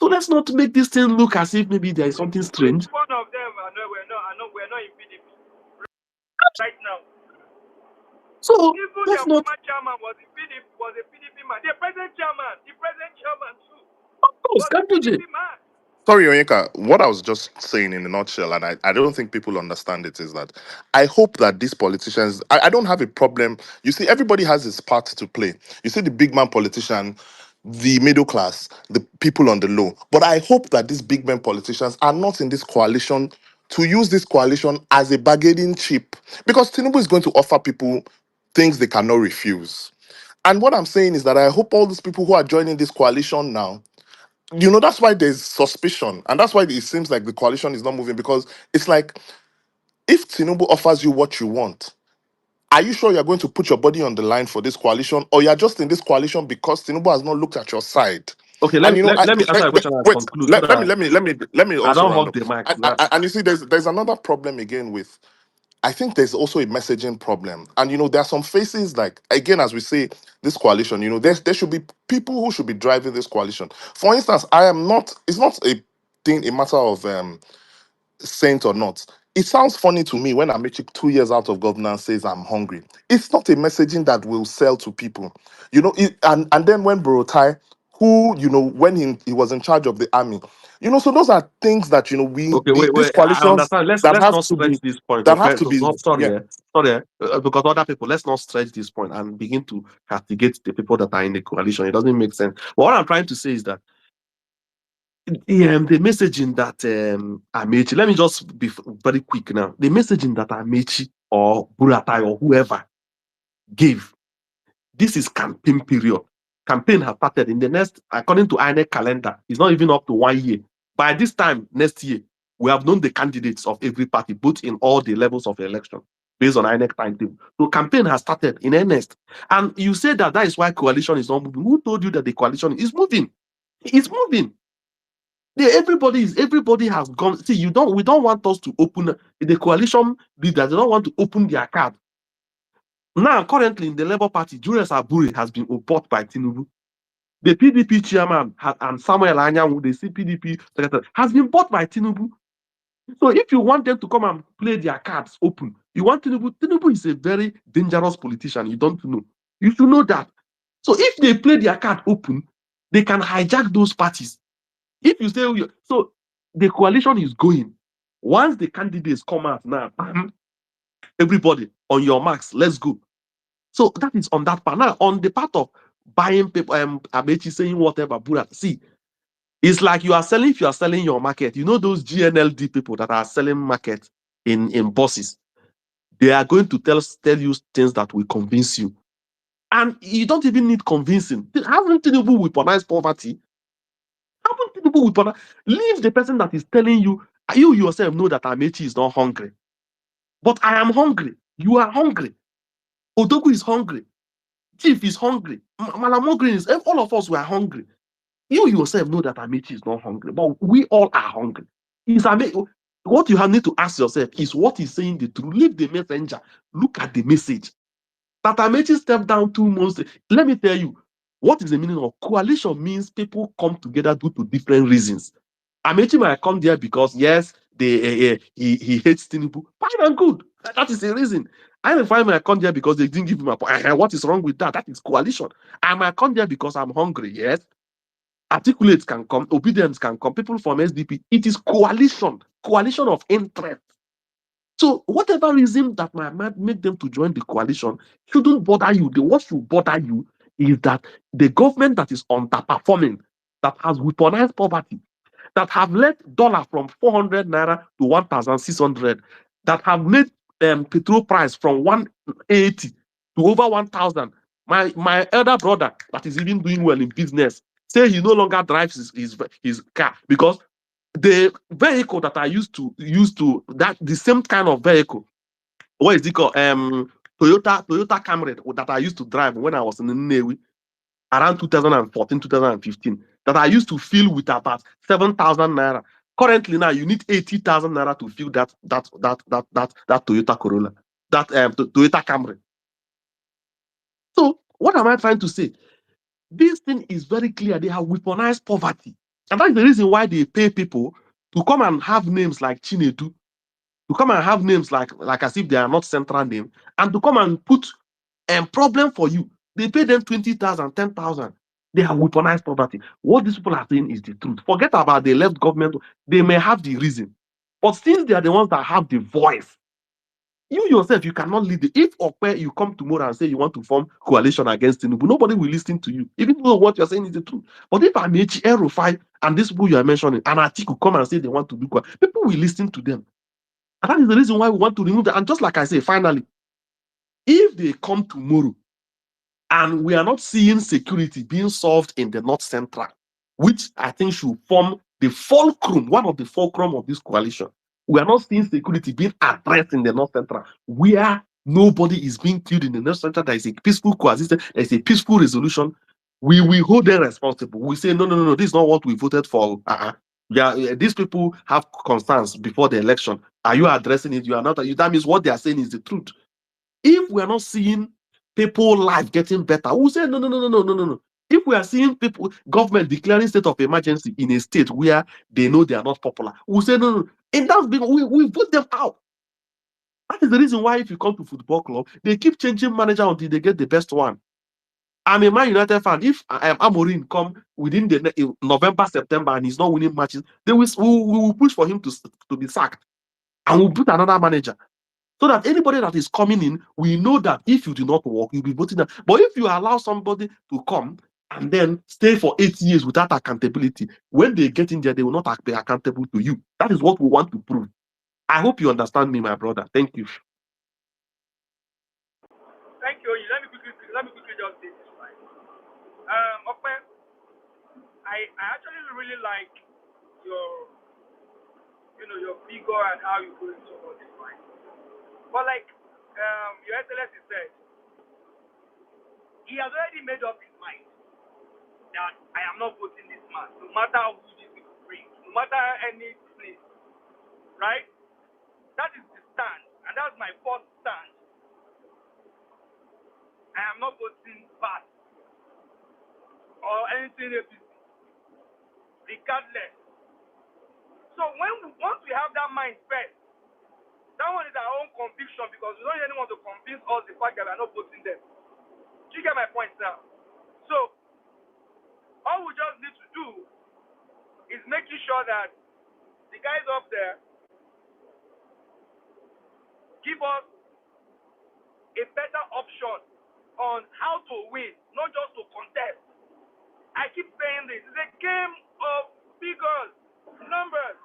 So let's not make this thing look as if maybe there is something strange. One of them, we're not in PDP right now. So even let's the not. former chairman was a PDP man. The present chairman too. course, was the Ganduje. PDP man. Sorry, Onyeka, what I was just saying in a nutshell, and I don't think people understand it, is that I hope that these politicians, I don't have a problem. You see, everybody has his part to play. You see, the big man politician, the middle class, the people on the low. But I hope that these big man politicians are not in this coalition to use this coalition as a bargaining chip, because Tinubu is going to offer people things they cannot refuse. And what I'm saying is that I hope all these people who are joining this coalition now, that's why there's suspicion, and that's why it seems like the coalition is not moving, because it's like, if Tinubu offers you what you want, are you sure you're going to put your body on the line for this coalition, or you're just in this coalition because Tinubu has not looked at your side? Okay, And let me answer a question and wait, conclude so let that me let me I also don't round hog up. the mic. And you see, there's another problem again with, I think there's also a messaging problem. And there are some faces, like, again, as we say, this coalition, there should be people who should be driving this coalition. For instance, it's not a matter of saint or not. It sounds funny to me when Amici, 2 years out of governance, says I'm hungry. It's not a messaging that will sell to people. And then when Borotai, who, when he was in charge of the army, so those are things that, Okay, these I coalitions understand. that Let's have not to stretch be, this point. that have Okay, to be, sorry, yeah. because other people. Let's not stretch this point and begin to castigate the people that are in the coalition. It doesn't make sense. But what I'm trying to say is that the messaging that Amechi. Let me just be very quick now. The messaging that Amechi or Buratai or whoever gave. This is campaign period. Campaign has started in the next, according to INEC calendar, it's not even up to 1 year. By this time next year, we have known the candidates of every party, both in all the levels of election, based on INEC timetable. So campaign has started in earnest. And you say that is why coalition is not moving. Who told you that the coalition is moving? It's moving. Everybody has gone. See, we don't want us to open the coalition leaders, they don't want to open their card. Now, currently in the Labour Party, Julius Aburi has been bought by Tinubu. The PDP chairman and Samuel Anyanwu, the CPDP secretary, has been bought by Tinubu. So if you want them to come and play their cards open, you want Tinubu. Tinubu is a very dangerous politician. You don't know. You should know that. So if they play their card open, they can hijack those parties. If you say so, the coalition is going. Once the candidates come out now, everybody on your marks, let's go. So that is on that part. Now, on the part of buying people, Amechi saying whatever, Buddha, see, it's like if you are selling your market, those GNLD people that are selling market in buses, they are going to tell you things that will convince you. And you don't even need convincing. Haven't Tinubu weaponized poverty? Haven't Tinubu weaponized? Leave the person that is telling you, you yourself know that Amechi is not hungry. But I am hungry. You are hungry. Odogu is hungry. Chief is hungry. Malamogrin is, all of us were hungry. You yourself know that Amici is not hungry, but we all are hungry. What you need to ask yourself is, what is saying the truth? Leave the messenger. Look at the message. That Amici stepped down 2 months. Let me tell you, what is the meaning of coalition? Means people come together due to different reasons. Amici might come there because, yes, he hates Tinubu. Fine and good. That is the reason. I might come there because they didn't give him a point. What is wrong with that? That is coalition. I might come there because I'm hungry. Yes. Articulate can come, obedience can come, people from SDP. It is coalition of interest. So whatever reason that might make them to join the coalition shouldn't bother you. What should bother you is that the government that is underperforming, that has weaponized poverty, that have led dollar from 400 naira to 1,600, that have made petrol price from 180 to over 1,000. My elder brother that is even doing well in business say he no longer drives his car because the vehicle that I used to that the same kind of vehicle, what is it called? Toyota Camry that I used to drive when I was in the Navy around 2014, 2015, that I used to fill with about 7,000 naira. Currently now you need 80,000 naira to fill that Toyota Corolla, that Toyota Camry. So what am I trying to say? This thing is very clear. They have weaponized poverty. And that's the reason why they pay people to come and have names like Chinedu, to come and have names like as if they are not central name, and to come and put a problem for you. They pay them 20,000, 10,000. They have weaponized poverty. What these people are saying is the truth. Forget about the left government. They may have the reason. But since they are the ones that have the voice, you yourself, you cannot lead it. If Okpe, you come tomorrow and say you want to form coalition against Tinubu, nobody will listen to you, even though what you're saying is the truth. But if Amechi, Erufai, and these people you are mentioning, and Atiku come and say they want to do coalition, people will listen to them. And that is the reason why we want to remove them. And just like I say, finally, if they come tomorrow and we are not seeing security being solved in the North Central, which I think should form the fulcrum, one of the fulcrum of this coalition, we are not seeing security being addressed in the North Central, where nobody is being killed in the North Central. There is a peaceful coexistence, there is a peaceful resolution. We will hold them responsible. We say, no, this is not what we voted for. Yeah, these people have concerns before the election. Are you addressing it? You are not. That means what they are saying is the truth. If we are not seeing people life getting better, we'll say no. If we are seeing people, government declaring state of emergency in a state where they know they are not popular, we'll say no. And that's been we vote them out. That is the reason why if you come to football club, they keep changing manager until they get the best one. I'm a Man United fan. If Amorim come within the November, September, and he's not winning matches, we will push for him to be sacked, and we'll put another manager. So that anybody that is coming in, we know that if you do not work, you'll be voting them. But if you allow somebody to come and then stay for 8 years without accountability, when they get in there, they will not be accountable to you. That is what we want to prove. I hope you understand me, my brother. Thank you. Thank you. Let me quickly just say this, right? Okay, I actually really like your your figure and how you go into all this, right? But like your excellency said, he has already made up his mind that I am not voting this man, no matter who this people bring, no matter any place, right? That is the stand, and that's my first stand. I am not voting back or anything APC, regardless. So once we have that mind first, that one is our own conviction because we don't really want to convince us the fact that we are not voting them. Do you get my point now? So all we just need to do is making sure that the guys up there give us a better option on how to win, not just to contest. I keep saying this. It's a game of figures, numbers.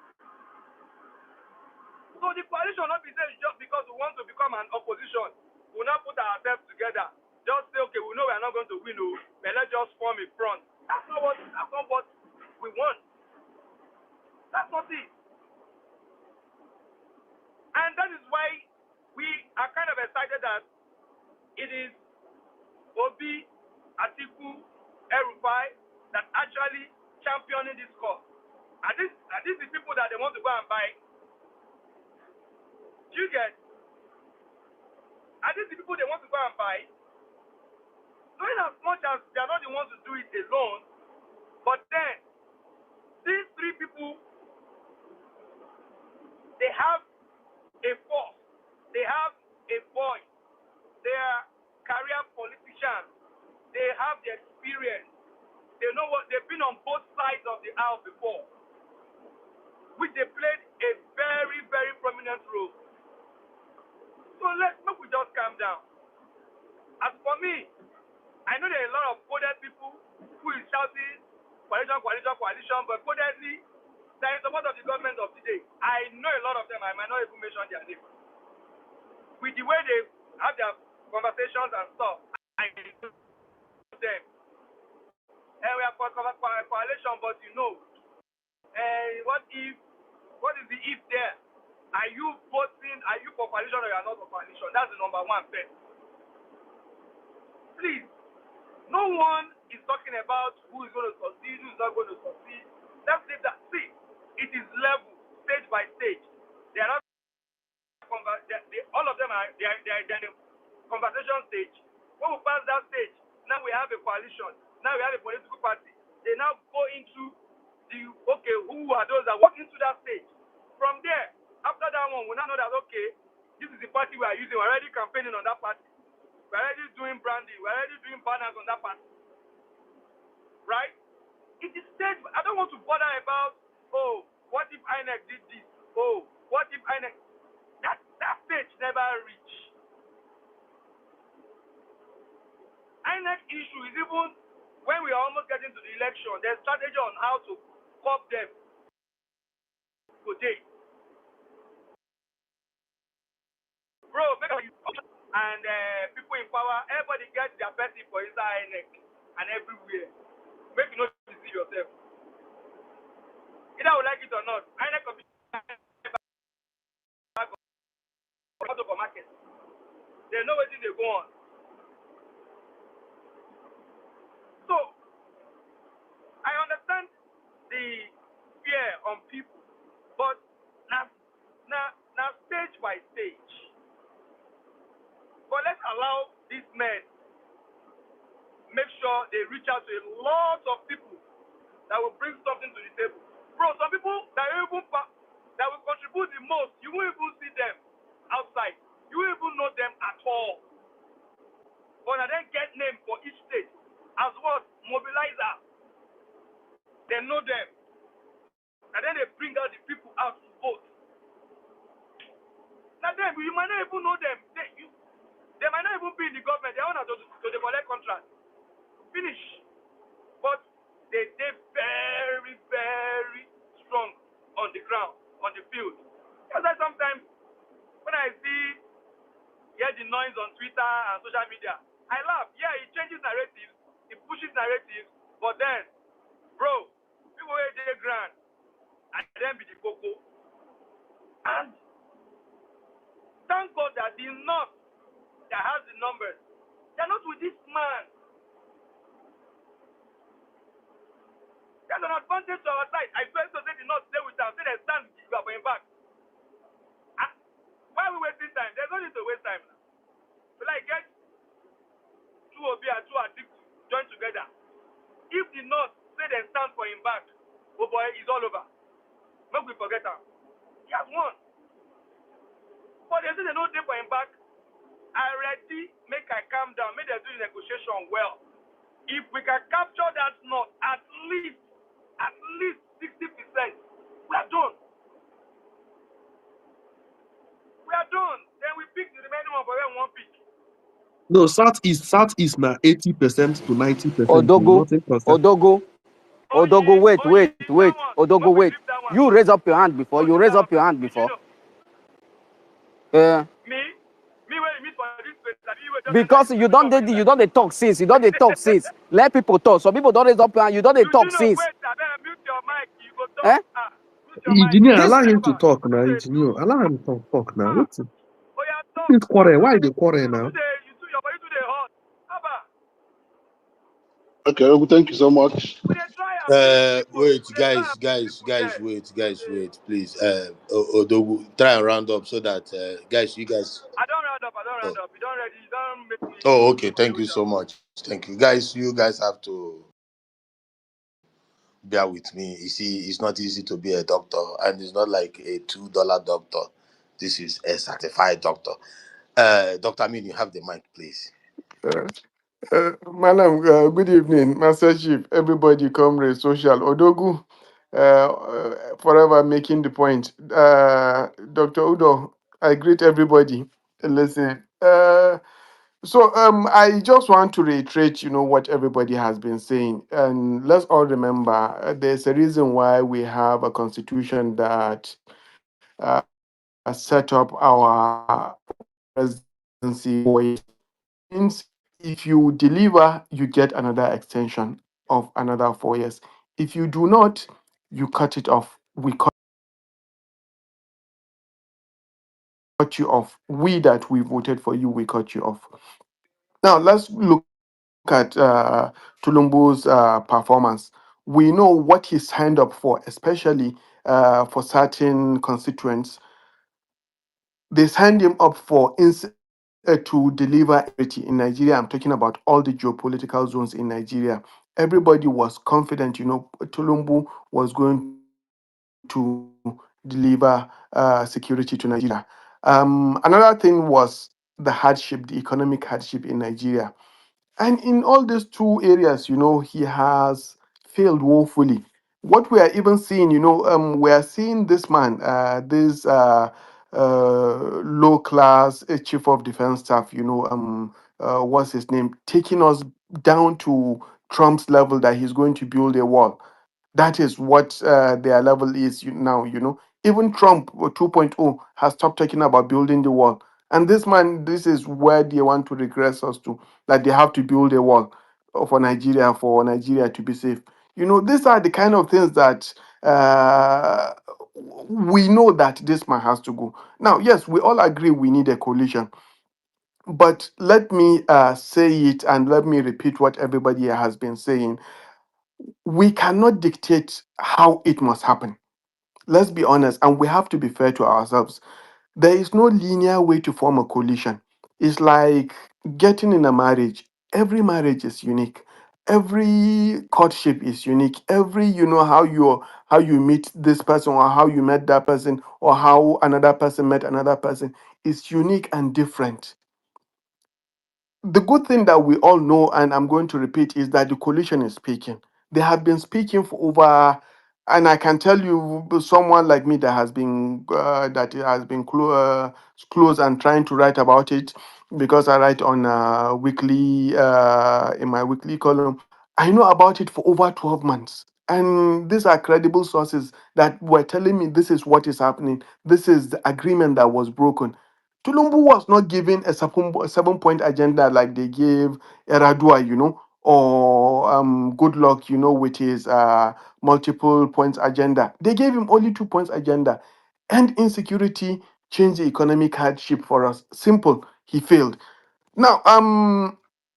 So the coalition will not be saying just because we want to become an opposition, we'll not put ourselves together. Just say, okay, we know we are not going to win, but let's just form a front. That's not what we want. That's not it. And that is why we are kind of excited that it is Obi, Atiku, Erufai that actually championing this cause. And these the people that they want to go and buy. Do you get? And these the people they want to go and buy. Knowing as much as they are not the ones to do it alone, but then these three people, they have a force, they have a voice, they are career politicians, they have the experience, they know what they've been on both sides of the aisle before, which they played a very, very prominent role. So let's we just calm down. As for me, I know there are a lot of coded people who is shouting coalition, but codedly, there is support of the government of today. I know a lot of them, I might not even mention their name. With the way they have their conversations and stuff, I know them. And we are for coalition, but what is the if there? Are you voting, are you for coalition or you are not for coalition? That's the number one first. Please, no one is talking about who is going to succeed, who is not going to succeed. Let's leave that. See, it is level, stage by stage. They are not all of them are in the conversation stage. When we pass that stage, now we have a coalition. Now we have a political party. They now go into who are those that walk into that stage. From there, after that one, we now know that this is the party we are using. We're already campaigning on that party. We're already doing branding. We're already doing banners on that party. right? It is stage. I don't want to bother about, oh, what if INEC did this? Oh, what if INEC? That stage never reach. INEC issue is even when we are almost getting to the election, there's strategy on how to curb them today. Bro, make sure you and people in power, everybody get their person for inside INEC and everywhere. Make you not deceive yourself. Either we like it or not, INEC will be back on market. They know what they go on. So I understand the fear on people, but now stage by stage. But let's allow these men make sure they reach out to a lot of people that will bring something to the table. Bro, some people that will contribute the most, you won't even see them outside. You won't even know them at all. But I then get names for each state as what mobilizer. They know them. And then they bring out the people out to vote. Now then, you might not even know them. They might not even be in the government. They want to collect contract. Finish. But they very, very strong on the ground, on the field. That's why sometimes when I hear the noise on Twitter and social media, I laugh. Yeah, it changes narratives, it pushes narratives, but then, bro, people wear their grand and then be the cocoa. And thank God that the North that has the numbers, they're not with this man. There's an advantage to our side. I first to say the North stay with us, say they stand for him back. Why are we wasting time? There's no need to waste time now. So like get two Obi and two Atiku join together. If the North say they stand for him back, oh boy, it's all over. Make we forget him. He has won. But they say they don't take for him back. I ready, make I calm down, make they do the negotiation well. If we can capture that North at least 60%, we are done. We are done. Then we pick the remaining one for them one pick. No, Southeast now 80% to 90%. Odogo, Nothing concern. Odogo, Oh Odogo, yeah, wait, that one. Odogo, Make we wait. leave that one. You raise up your hand before. Oh, You leave raise that up one. your hand Did you before. know? Uh, Me where you meet for this place, that you were just because you don't they talk since. You don't they talk since. Let people talk. Some people don't raise up your hand. You don't they You do talk know, since. wait, I better mute your mic, you go talk. Eh? Mute your mic, Engineer, oh. allow This him to Never. talk now. You say Engineer, do. allow him to talk now. Ah. Wait. Oh yeah, talk. This quarrel. Why they quarrel now? You do your body to the hot. Never. Okay, well, thank you so much. We dey try and please people. Wait, We dey try guys, and please guys, people guys, there. wait, please. Odogu, try and round up so that, guys, you guys. I don't round up. Oh, You don't ready. You don't make me oh, okay. dey Thank you with so am. much. Thank you, guys. You guys have to bear with me. You see, it's not easy to be a doctor, and it's not like a $2 doctor. This is a certified doctor. Doctor Amin, you have the mic, please. Uh, Madam, good evening, Master Chief, everybody, comrade, social, Odogu, forever making the point. Dr. Udo, I greet everybody. Listen, I just want to reiterate, what everybody has been saying. And let's all remember, there's a reason why we have a constitution that set up our presidency 4 years. Means if you deliver, you get another extension of another 4 years. If you do not, you cut it off. We cut you off. We that we voted for you, we cut you off. Now let's look at Tulumbu's performance. We know what he signed up for, especially for certain constituents. They signed him up for to deliver equity in Nigeria. I'm talking about all the geopolitical zones in Nigeria. Everybody was confident, Tulumbu was going to deliver security to Nigeria. Another thing was the hardship, the economic hardship in Nigeria. And in all these two areas, he has failed woefully. What we are even seeing, we are seeing this man, this low class chief of defense staff, what's his name, taking us down to Trump's level that he's going to build a wall. That is what their level is now. Even Trump 2.0 has stopped talking about building the wall. And this man, this is where they want to regress us to, that they have to build a wall for Nigeria to be safe. These are the kind of things that we know that this man has to go. Now, yes, we all agree we need a coalition, but let me say it and let me repeat what everybody has been saying. We cannot dictate how it must happen. Let's be honest, and we have to be fair to ourselves. There is no linear way to form a coalition. It's like getting in a marriage. Every marriage is unique. Every courtship is unique. Every how you meet this person, or how you met that person, or how another person met another person is unique and different. The good thing that we all know, and I'm going to repeat, is that the coalition is speaking. They have been speaking for over, and I can tell you, someone like me that has been close and trying to write about it, because I write on weekly in my weekly column. I know about it for over 12 months. And these are credible sources that were telling me this is what is happening. This is the agreement that was broken. Tulumbu was not given a 7 point agenda like they gave Eradua, or Good Luck, with his multiple points agenda. They gave him only 2 points agenda. End insecurity, change the economic hardship for us. Simple. He failed. Now,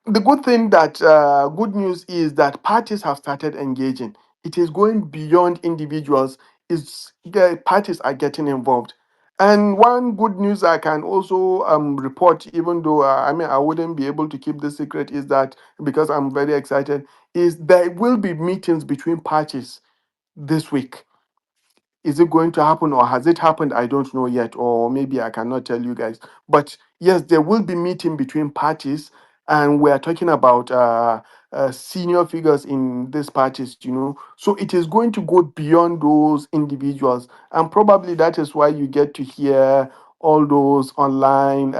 the good news is that parties have started engaging. It is going beyond individuals. It's the parties are getting involved. And one good news I can also report, even though I wouldn't be able to keep this secret, is that, because I'm very excited, is there will be meetings between parties this week. Is it going to happen, or has it happened? I don't know yet, or maybe I cannot tell you guys. But yes, there will be meeting between parties, and we are talking about senior figures in these parties. So it is going to go beyond those individuals, and probably that is why you get to hear all those online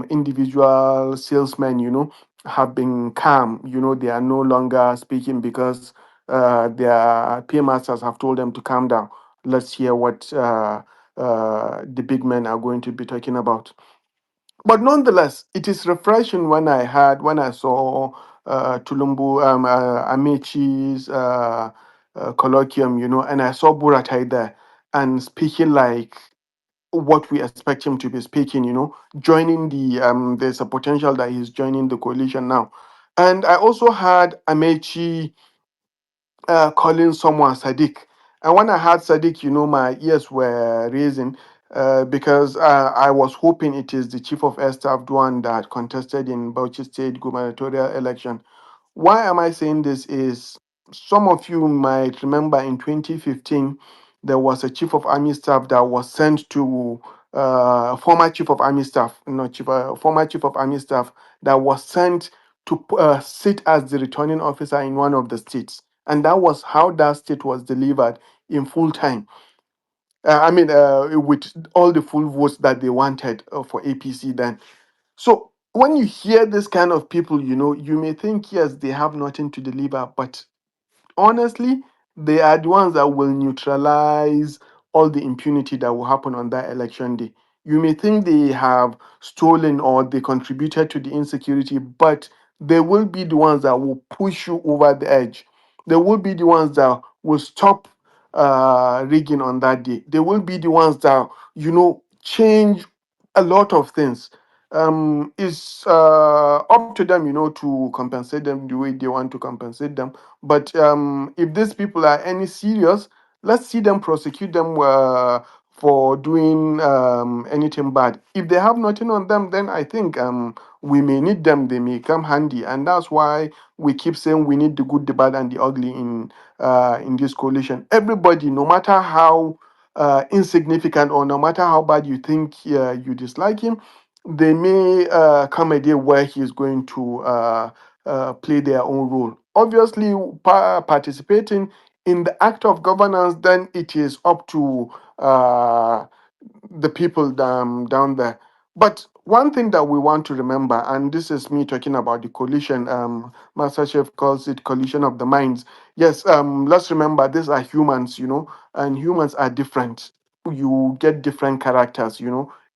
individual salesmen. Have been calm. They are no longer speaking because their paymasters have told them to calm down. Let's hear what the big men are going to be talking about. But nonetheless, it is refreshing when I saw Tulumbu Amichi's colloquium, and I saw Buratai there and speaking like what we expect him to be speaking, joining there's a potential that he's joining the coalition now. And I also had Amechi calling someone Sadiq. And when I heard Sadiq, my ears were raising because I was hoping it is the chief of air staff, Duan, that contested in Bauchi State gubernatorial election. Why am I saying this is, some of you might remember in 2015, there was a chief of army staff that was sent to former chief of army staff, not chief, former chief of army staff that was sent to sit as the returning officer in one of the states. And that was how that state was delivered in full time. With all the full votes that they wanted for APC then. So when you hear this kind of people, you may think, yes, they have nothing to deliver, but honestly, they are the ones that will neutralize all the impunity that will happen on that election day. You may think they have stolen or they contributed to the insecurity, but they will be the ones that will push you over the edge. They will be the ones that will stop rigging on that day. They will be the ones that, change a lot of things. It's up to them, to compensate them the way they want to compensate them. But if these people are any serious, let's see them prosecute them for doing anything bad. If they have nothing on them, then I think we may need them. They may come handy, and that's why we keep saying we need the good, the bad, and the ugly in this coalition. Everybody, no matter how insignificant or no matter how bad you think you dislike him, there may come a day where he is going to play their own role. Obviously, participating in the act of governance, then it is up to the people down there. But one thing that we want to remember, and this is me talking about the coalition, Master Chef calls it coalition of the minds. Yes, let's remember these are humans, and humans are different. You get different characters.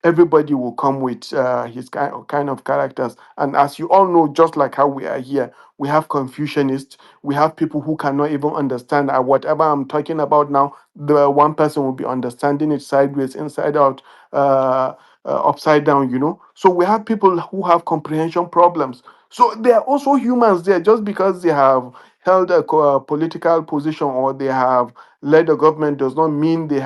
Everybody will come with his kind of characters. And as you all know, just like how we are here, we have Confucianists, we have people who cannot even understand whatever I'm talking about now. The one person will be understanding it sideways, inside out, upside down. So we have people who have comprehension problems. So they are also humans there. Just because they have held a political position or they have led a government does not mean they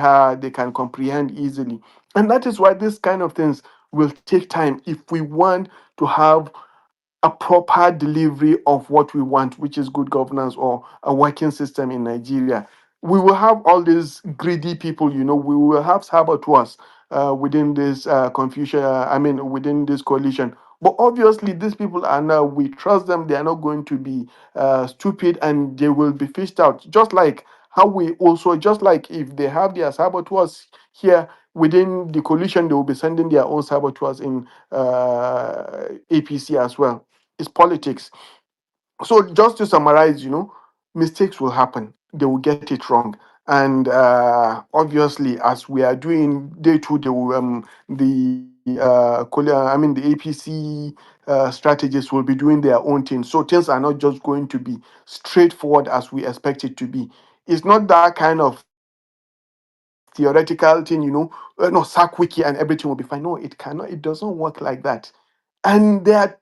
can comprehend easily. And that is why this kind of things will take time if we want to have a proper delivery of what we want, which is good governance or a working system in Nigeria. We will have all these greedy people, we will have saboteurs within this confusion, within this coalition. But obviously, these people are now, we trust them, they are not going to be stupid, and they will be fished out. Just like if they have their saboteurs here within the coalition, they will be sending their own saboteurs in APC as well. It's politics. So just to summarize, mistakes will happen. They will get it wrong, and obviously, as we are doing day to day, the APC strategists will be doing their own thing. So things are not just going to be straightforward as we expect it to be. It's not that kind of theoretical thing, no, sack wiki and everything will be fine. No, it cannot. It doesn't work like that. And there are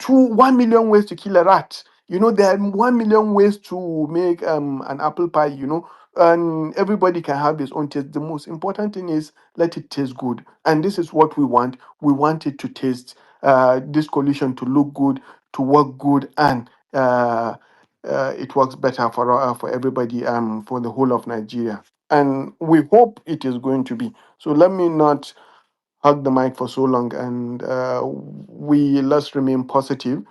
1 million ways to kill a rat. There are 1 million ways to make an apple pie. And everybody can have his own taste. The most important thing is let it taste good. And this is what we want. We want it to taste, this coalition to look good, to work good, and it works better for everybody, for the whole of Nigeria. And we hope it is going to be. So let me not hug the mic for so long, and we let's remain positive.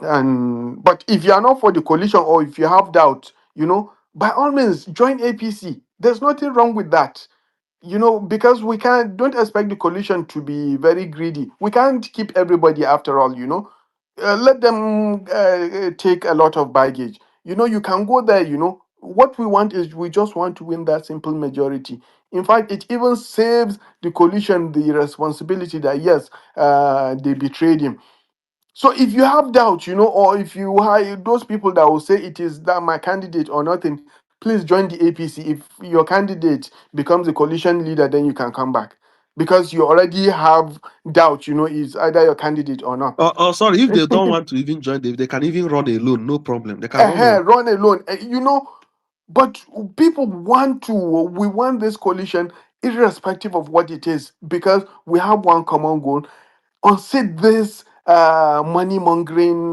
And but if you are not for the coalition, or if you have doubt, by all means join APC. There's nothing wrong with that. Because we can't don't expect the coalition to be very greedy. We can't keep everybody after all. Let them take a lot of baggage. You can go there. What we want is we just want to win that simple majority. In fact, it even saves the coalition the responsibility that yes, they betrayed him. So if you have doubt, or if you have those people that will say it is that my candidate or nothing, please join the APC. If your candidate becomes the coalition leader, then you can come back, because you already have doubt. Is either your candidate or not. Oh, sorry, if they don't want to even join, they can even run alone, no problem. They can run alone. Run alone. But people want to. We want this coalition, irrespective of what it is, because we have one common goal. Unseat this money mongering,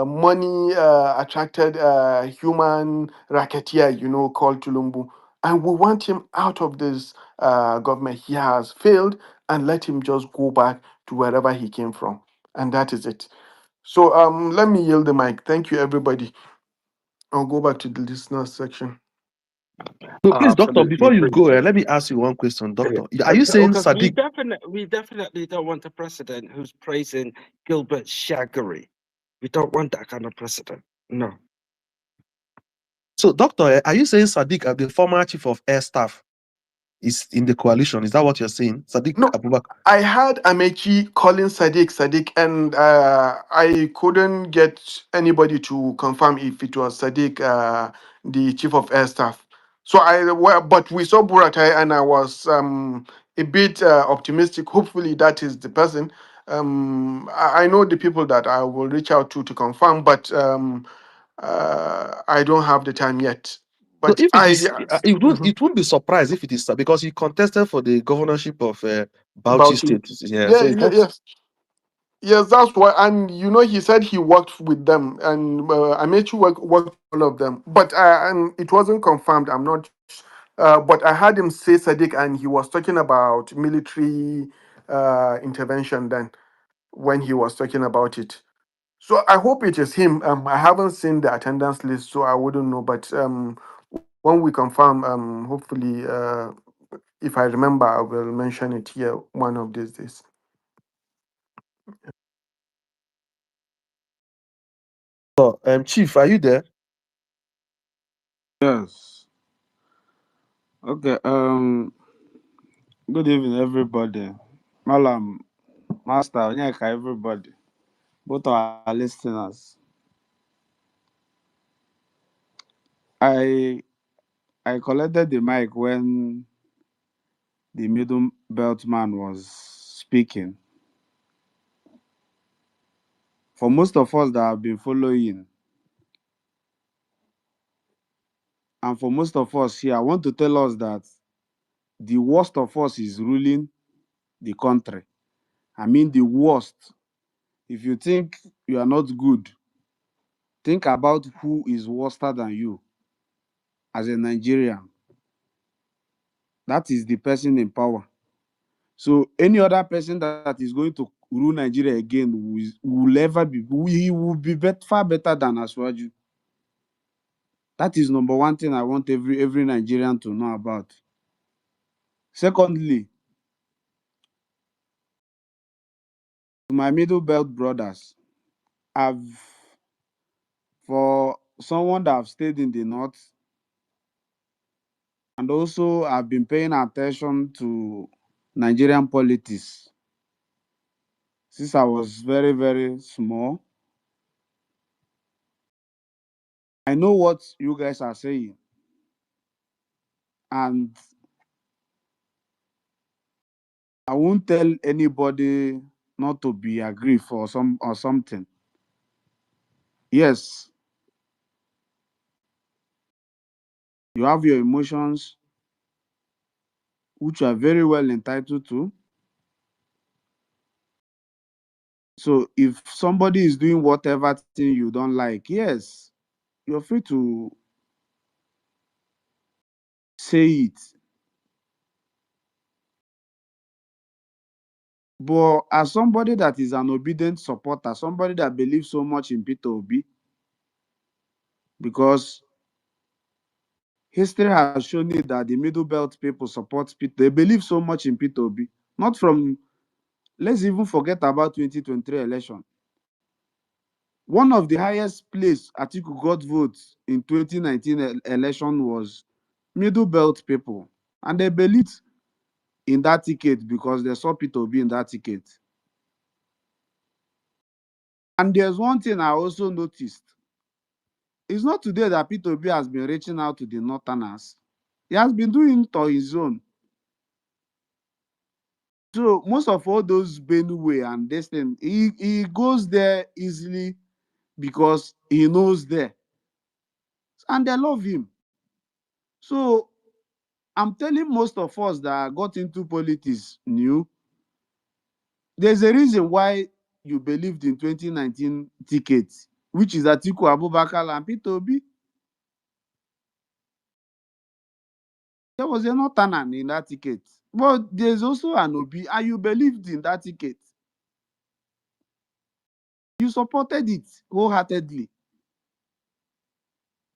money attracted human racketeer, called Tulumbu. And we want him out of this government. He has failed, and let him just go back to wherever he came from. And that is it. So let me yield the mic. Thank you, everybody. I'll go back to the listeners section. So please, doctor, Absolutely before you go, appreciate let me ask you one question, doctor. Are you it. saying Because Sadiq? we definitely don't want a president who's praising Gilbert Shaggery. We don't want that kind of president. No. So, doctor, are you saying Sadiq, the former chief of air staff, is in the coalition? Is that what you're saying, Sadiq No, Abubakar? I had Amechi calling Sadiq, and I couldn't get anybody to confirm if it was Sadiq, the chief of air staff. So but we saw Buratai, and I was a bit optimistic. Hopefully, that is the person. I know the people that I will reach out to confirm, but I don't have the time yet. So, But if it I, is, yeah, it won't be surprised if it is because he contested for the governorship of Bauchi Bauchi. State. Yeah, so Yeah, it's not. yes. Yes, that's why. And he said he worked with them, and Amechi worked with all of them. But and it wasn't confirmed. I'm not. But I heard him say Sadiq, and he was talking about military intervention then when he was talking about it. So I hope it is him. I haven't seen the attendance list, so I wouldn't know. But when we confirm, hopefully, if I remember, I will mention it here one of these days. So, Chief, are you there? Yes. Okay. Good evening, everybody. Malam, Master, Onyeka, everybody. Both our listeners. I I collected the mic when the middle belt man was speaking. For most of us that have been following, and for most of us here, I want to tell us that the worst of us is ruling the country. I mean, the worst. If you think you are not good, think about who is worse than you as a Nigerian. That is the person in power. So any other person that is going to rule Nigeria again will ever be, he will be far better than Aswaju. That is number one thing I want every Nigerian to know about. Secondly, to my middle belt brothers, I've for someone that have stayed in the north, and also I've been paying attention to Nigerian politics since I was very, very small. I know what you guys are saying, and I won't tell anybody not to be agree for some or something. Yes, you have your emotions, which you are very well entitled to. So if somebody is doing whatever thing you don't like, yes, you're free to say it. But as somebody that is an obedient supporter, somebody that believes so much in Peter Obi, because history has shown it that the middle belt people support Peter, they believe so much in Peter Obi. Not from, let's even forget about 2023 election. One of the highest place Atiku got votes in 2019 election was middle belt people, and they believed in that ticket because they saw Peter Obi in that ticket. And there's one thing I also noticed. It's not today that Peter Obi has been reaching out to the Northerners. He has been doing it on his own. So most of all those Benue and this thing, he goes there easily because he knows there. And they love him. So I'm telling most of us that got into politics new, there's a reason why you believed in 2019 tickets, which is Atiku Abubakar and Peter Obi. There was a Northerner in that ticket. But there's also an Obi, and you believed in that ticket. You supported it wholeheartedly.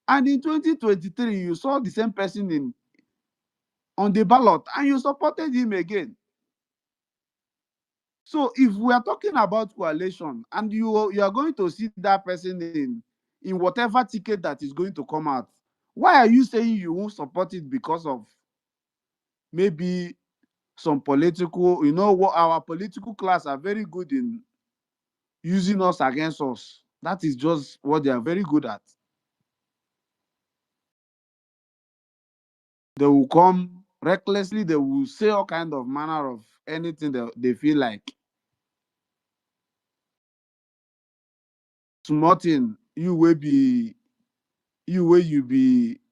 And in 2023, you saw the same person on the ballot and you supported him again. So if we are talking about coalition and you are going to see that person in whatever ticket that is going to come out, why are you saying you won't support it because of maybe some political, what our political class are very good in using us against us. That is just what they are very good at. They will come recklessly, they will say all kind of manner of anything that they feel like. Small thing, you be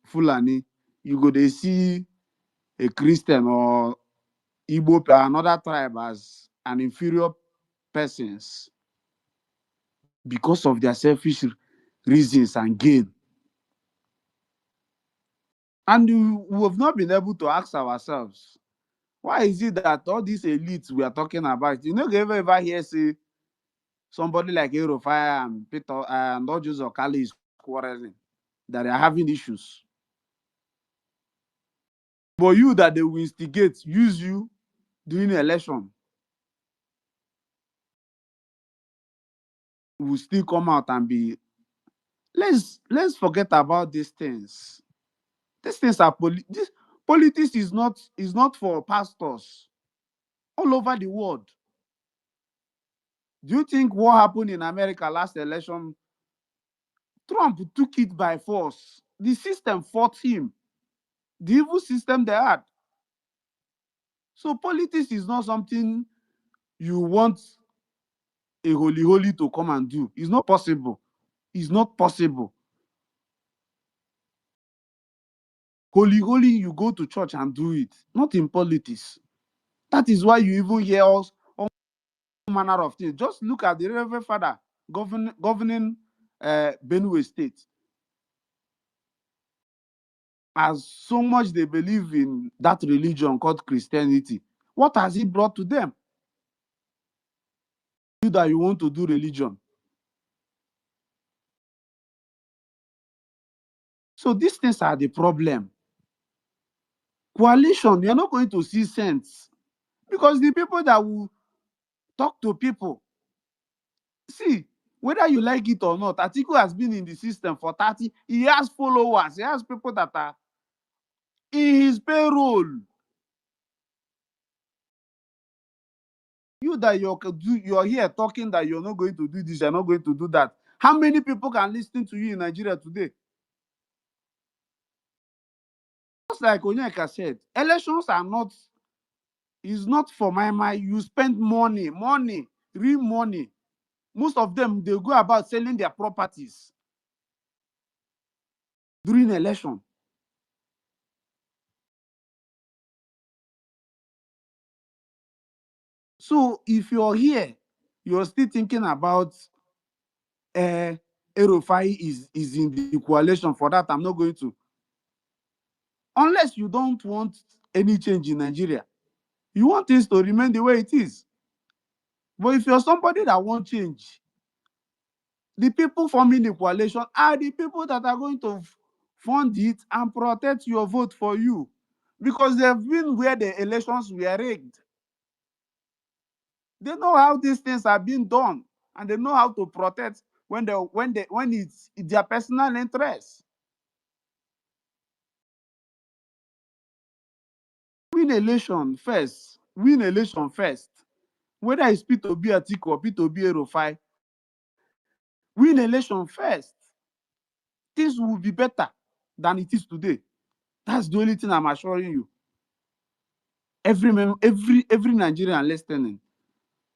Fulani, you go dey see a Christian or Igbo another tribe as an inferior persons because of their selfish reasons and gain. And we have not been able to ask ourselves, why is it that all these elites we are talking about, you know, ever hear say somebody like Erofai and Peter and Dodges or Kali is quarreling, that they are having issues. But you that they will instigate, use you during election, will still come out and be. Let's forget about these things. These things are this politics is not for pastors all over the world. Do you think what happened in America last election? Trump took it by force. The system fought him. The evil system they had. So politics is not something you want a holy to come and do. It's not possible. It's not possible. Holy, you go to church and do it, not in politics. That is why you even hear us all manner of things. Just look at the Reverend Father governing Benue State. As so much they believe in that religion called Christianity, what has it brought to them? You that you want to do religion. So these things are the problem. Coalition, you're not going to see sense because the people that will talk to people, see, whether you like it or not, Atiku has been in the system for 30. He has followers. He has people that are in his payroll. You that you're here talking that you're not going to do this, you're not going to do that. How many people can listen to you in Nigeria today? Just like Onyeka said, elections are not, is not for my mind. You spend money, real money. Most of them, they go about selling their properties during election. So if you're here, you're still thinking about Erofai is in the coalition. For that, I'm not going to. Unless you don't want any change in Nigeria. You want things to remain the way it is. But if you're somebody that wants change, the people forming the coalition are the people that are going to fund it and protect your vote for you. Because they've been where the elections were rigged. They know how these things are being done, and they know how to protect when it's their personal interest. Win election first. Win election first. Whether it's P2B Atiku or P2B Erofai, win election first. Things will be better than it is today. That's the only thing I'm assuring you. Every Nigerian listening.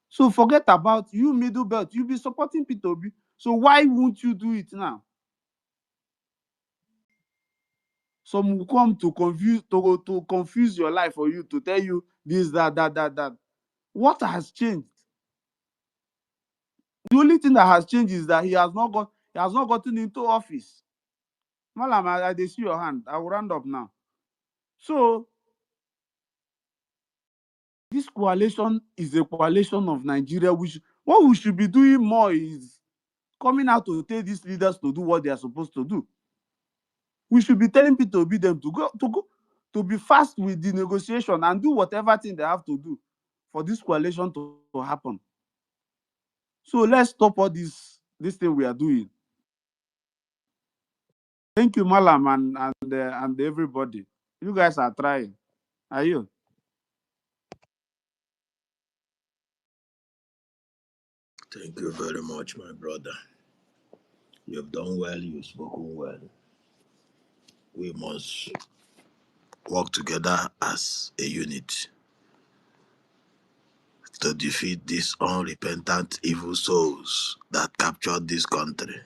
So forget about you, middle belt. You'll be supporting P2B. So why won't you do it now? Some will come to confuse your life for you, to tell you this, that. What has changed? The only thing that has changed is that he has not gotten into office. Malam, I see your hand. I will round up now. So this coalition is a coalition of Nigeria. What we should be doing more is coming out to tell these leaders to do what they are supposed to do. We should be telling people to be them to be fast with the negotiation and do whatever thing they have to do for this coalition to happen. So let's stop all this thing we are doing. Thank you, Malam, and everybody. You guys are trying. Are you? Thank you very much, my brother. You have done well, you've spoken well. We must work together as a unit to defeat these unrepentant evil souls that captured this country.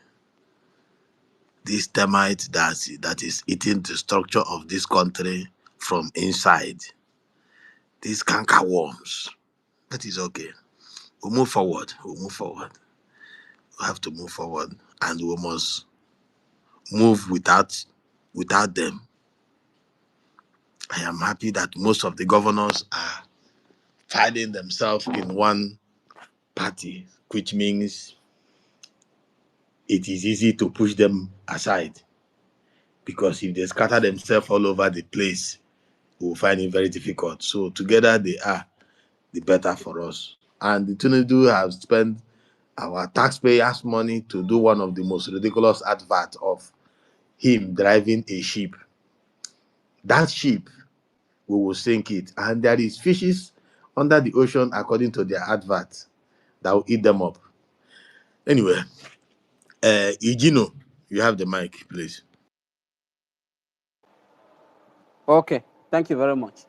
This termite that is eating the structure of this country from inside. These canker worms. That is okay. We'll move forward. We'll move forward. We have to move forward, and we must move without them. I am happy that most of the governors are finding themselves in one party, which means it is easy to push them aside, because if they scatter themselves all over the place, we'll find it very difficult. So together they are the better for us. And the Tinubu have spent our taxpayers' money to do one of the most ridiculous adverts of him driving a ship. That ship, we will sink it, and there is fishes under the ocean according to their advert that will eat them up. Anyway, Igino, you have the mic, please. Okay, thank you very much.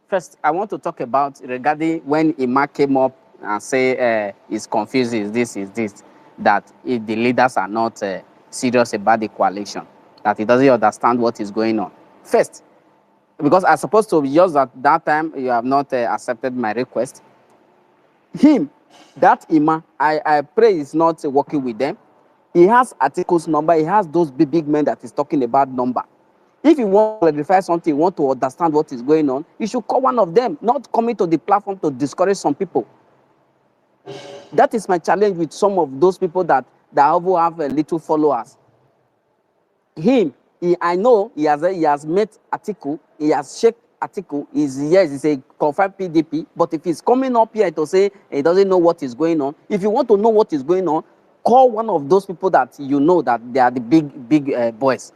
First, I want to talk about regarding when Ima came up and say he's confused, is this, that the leaders are not serious about the coalition, that he doesn't understand what is going on. First, because I supposed to be just at that time, you have not accepted my request. Him, that Ima, I pray he's not working with them. He has articles number, he has those big men that is talking about number. If you want to clarify something, you want to understand what is going on, you should call one of them, not coming to the platform to discourage some people. That is my challenge with some of those people that also have a little followers. Him, I know he has met Atiku, he has checked Atiku, he's a confirmed PDP, but if he's coming up here to say he doesn't know what is going on, if you want to know what is going on, call one of those people that you know that they are the big boys,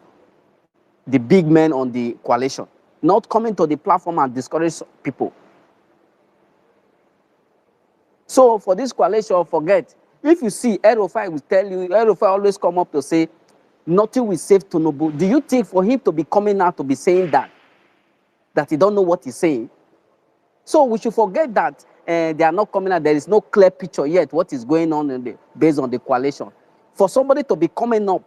the big men on the coalition, not coming to the platform and discourage people. So for this coalition, forget. If you see Erofai will tell you, Erofai always come up to say, nothing will save Tinubu. Do you think for him to be coming out to be saying that he don't know what he's saying? So we should forget that they are not coming out. There is no clear picture yet what is going on based on the coalition. For somebody to be coming up,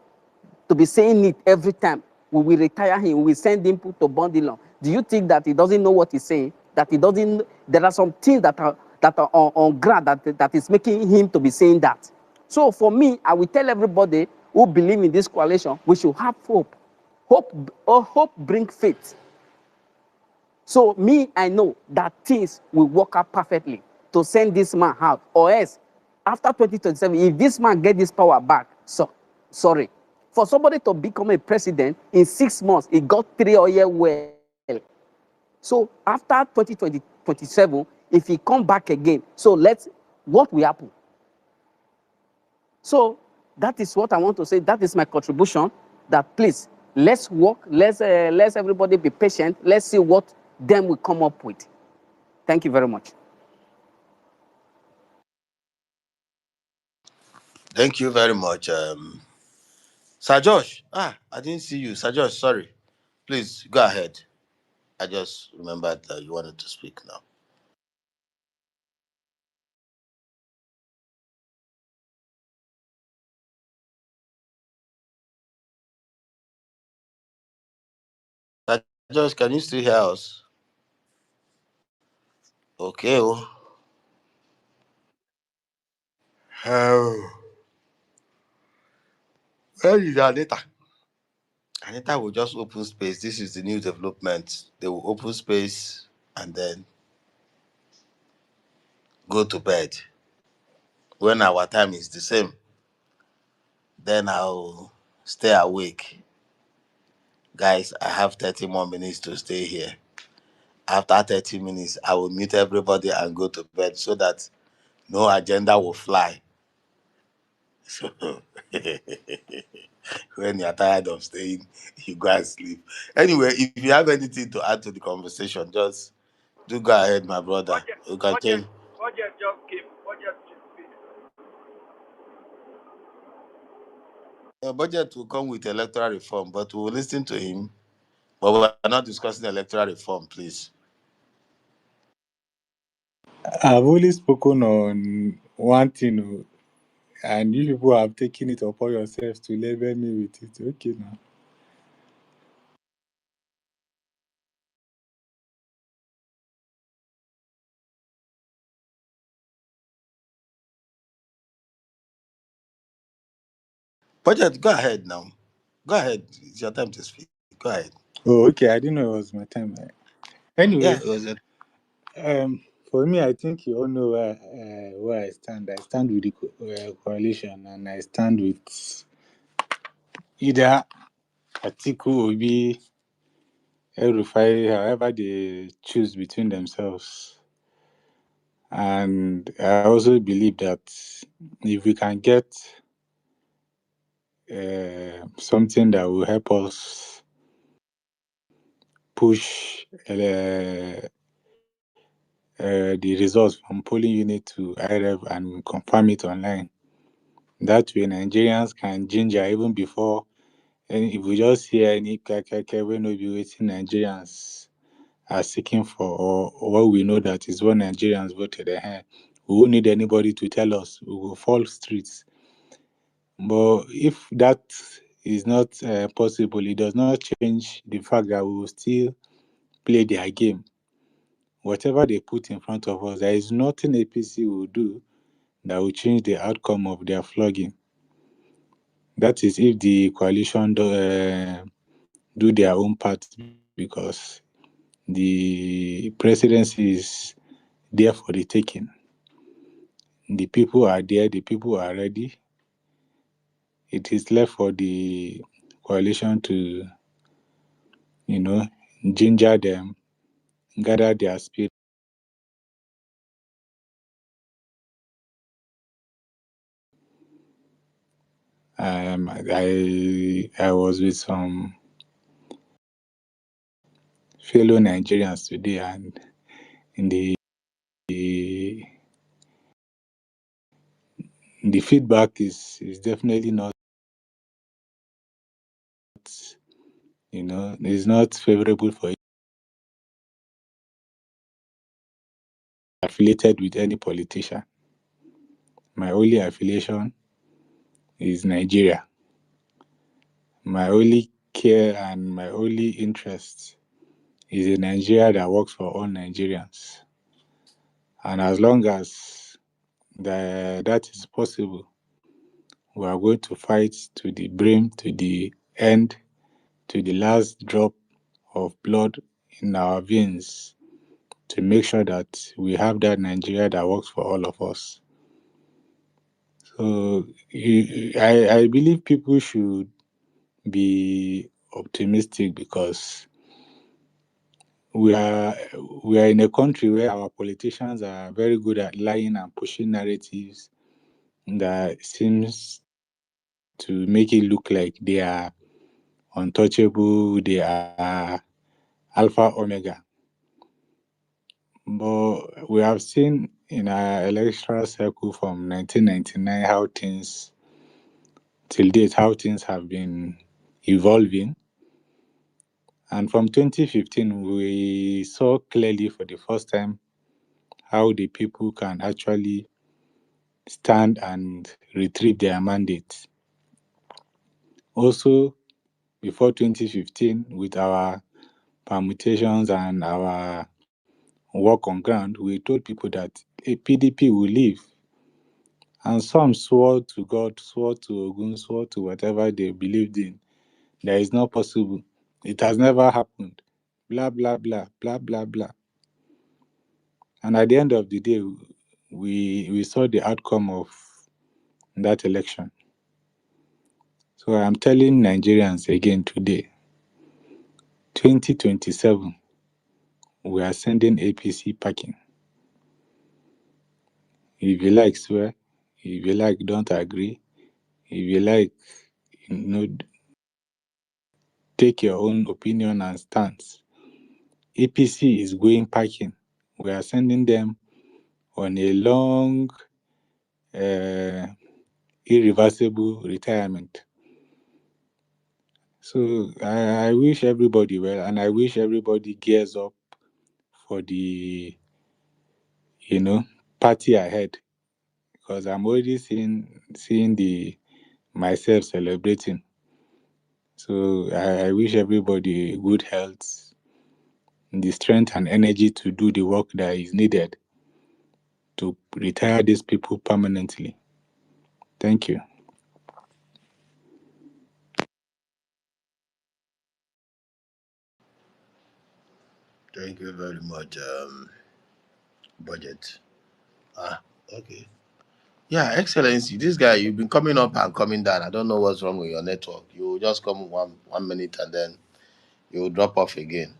to be saying it every time, we will retire him, we will send him to bundle. Do you think that he doesn't know what he's saying? That he doesn't, there are some things that are on ground that is making him to be saying that. So for me, I will tell everybody who believe in this coalition, we should have hope. Hope brings faith. So me, I know that things will work out perfectly to send this man out. Or else, after 2027, if this man get this power back, so sorry. For somebody to become a president in 6 months, he got 3 years well. So after 2027, if he come back again, so what will happen? So that is what I want to say. That is my contribution. That please, let's work. Let's everybody be patient. Let's see what them will come up with. Thank you very much. Thank you very much, Sir Josh. I didn't see you, Sir Josh. Sorry. Please go ahead. I just remembered that you wanted to speak now. Sir Josh, can you still hear us? Okay. Oh. Oh. Where is Anita? Anita will just open space. This is the new development. They will open space and then go to bed. When our time is the same, then I'll stay awake. Guys, I have 30 more minutes to stay here. After 30 minutes, I will mute everybody and go to bed so that no agenda will fly. So when you're tired of staying, you go and sleep. Anyway, if you have anything to add to the conversation, just do go ahead, my brother. Budget, You can budget, change. budget just came. Budget just came. A budget will come with electoral reform, but we will listen to him. But we're not discussing electoral reform, please. I've only spoken on one thing, and you people have taken it upon yourselves to label me with it. Okay, now. Budget, go ahead now. Go ahead. It's your time to speak. Go ahead. Oh, okay. I didn't know it was my time. Yeah, Anyway, it was a um, For me, I think you all know where I stand. I stand with the coalition, and I stand with either Atiku, Obi, El-Rufai, however they choose between themselves. And I also believe that if we can get something that will help us push the results from polling unit to IREV and confirm it online, that way Nigerians can ginger even before. And if we just hear any keke, we know be waiting Nigerians are seeking for, or what we know that is what Nigerians voted ahead. We won't need anybody to tell us. We will fall streets. But if that is not possible, it does not change the fact that we will still play their game. Whatever they put in front of us, there is nothing APC will do that will change the outcome of their flogging. That is if the coalition do their own part, because the presidency is there for the taking. The people are there, the people are ready. It is left for the coalition to, ginger them, gather their spirit. I was with some fellow Nigerians today, and in the feedback is definitely not, is not favorable for affiliated with any politician. My only affiliation is Nigeria. My only care and my only interest is a Nigeria that works for all Nigerians. And as long as that is possible, we are going to fight to the brim, to the end, to the last drop of blood in our veins, to make sure that we have that Nigeria that works for all of us. So I believe people should be optimistic, because we are in a country where our politicians are very good at lying and pushing narratives that seems to make it look like they are untouchable, they are alpha omega. But we have seen in our electoral cycle from 1999 till date, how things have been evolving. And from 2015, we saw clearly for the first time how the people can actually stand and retrieve their mandate. Also, before 2015, with our permutations and our work on ground, we told people that a PDP will leave. And some swore to God, swore to Ogun, swore to whatever they believed in. That is not possible. It has never happened. Blah, blah, blah, blah, blah, blah. And at the end of the day, we saw the outcome of that election. So I'm telling Nigerians again today, 2027, we are sending APC packing. If you like, swear. If you like, don't agree. If you like, take your own opinion and stance. APC is going packing. We are sending them on a long, irreversible retirement. So I wish everybody well, and I wish everybody gears up for the, party ahead, because I'm already seeing myself celebrating. So I wish everybody good health, the strength and energy to do the work that is needed to retire these people permanently. Thank you. Thank you very much, budget. Ah, okay. Yeah, Excellency. This guy, you've been coming up and coming down. I don't know what's wrong with your network. You just come one minute and then you will drop off again,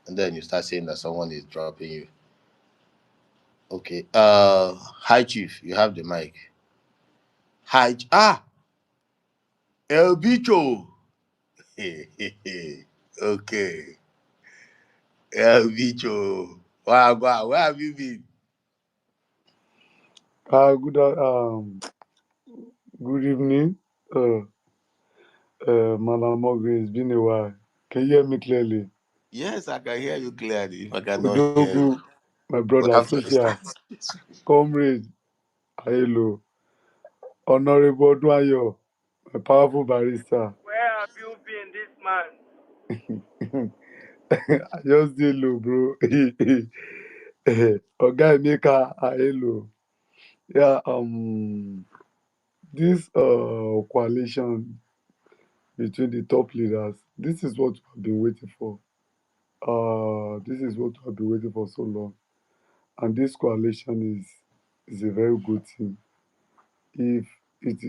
and then you start saying that someone is dropping you. Okay. Hi Chief, you have the mic. Hi. El Bicho. Okay. El Bicho. Wow, wow. Where have you been? Good good evening, Madam Morgan. It's been a while. Can you hear me clearly? Yes, I can hear you clearly. If I cannot hear you, Odogu, my we brother, have to Social, restart this. Comrade, Hello, Honorable Odwayo, my powerful barrister. Where have you been this month? I just did low, bro. Oga Emeka, hello. Yeah, this coalition between the top leaders, this is what we've been waiting for. This is what we've been waiting for so long. And this coalition is a very good thing. If if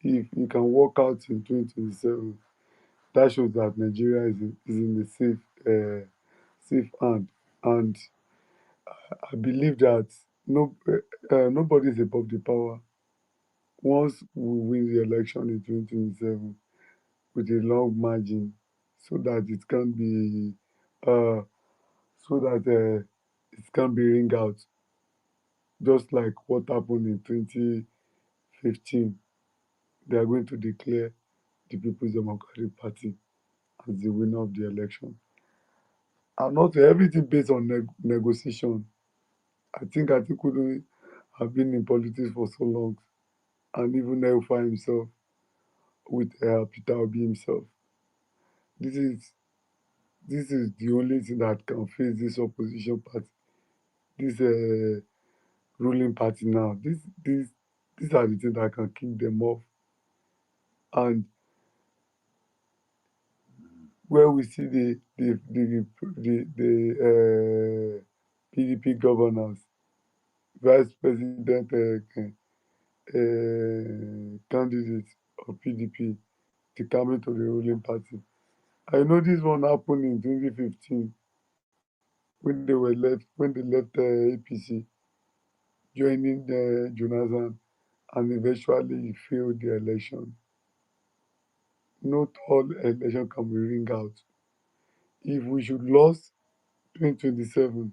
it can work out in 2027, that shows that Nigeria is in a safe hand. And I believe that nobody is above the power. Once we win the election in 2027 with a long margin, so that it can be uh, it can be ring out, just like what happened in 2015. They are going to declare the People's Democratic Party as the winner of the election. And not everything based on negotiation. I think couldn't have been in politics for so long, and even Elfa himself with Peter Obi himself. This is this is the only thing that can face this opposition party, this ruling party now. These are the things that can kick them off. And where we see the PDP governors, vice president candidate of PDP to come into the ruling party. I know this one happened in 2015 when they left APC, joining Jonathan, and eventually failed the election. Not all election can be ring out. If we should lose 2027,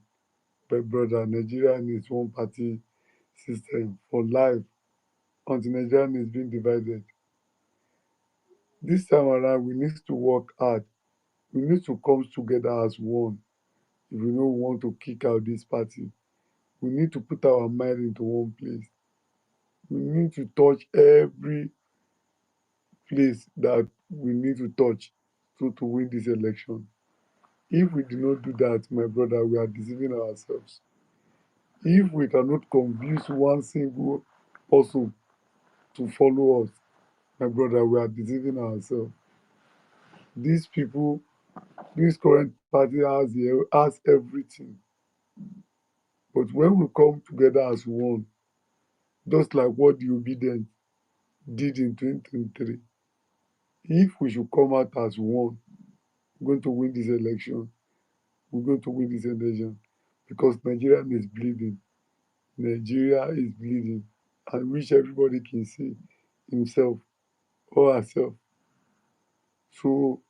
my brother, Nigeria needs one party system for life until Nigeria is being divided. This time around, we need to work hard. We need to come together as one. If we don't want to kick out this party, we need to put our mind into one place. We need to touch every place that we need to touch to win this election. If we do not do that, my brother, we are deceiving ourselves. If we cannot convince one single person to follow us, my brother, we are deceiving ourselves. These people, this current party has everything. But when we come together as one, just like what the obedient did in 2023, if we should come out as one, we're going to win this election. We're going to win this election because Nigeria is bleeding. Nigeria is bleeding. I wish everybody can see himself or herself. So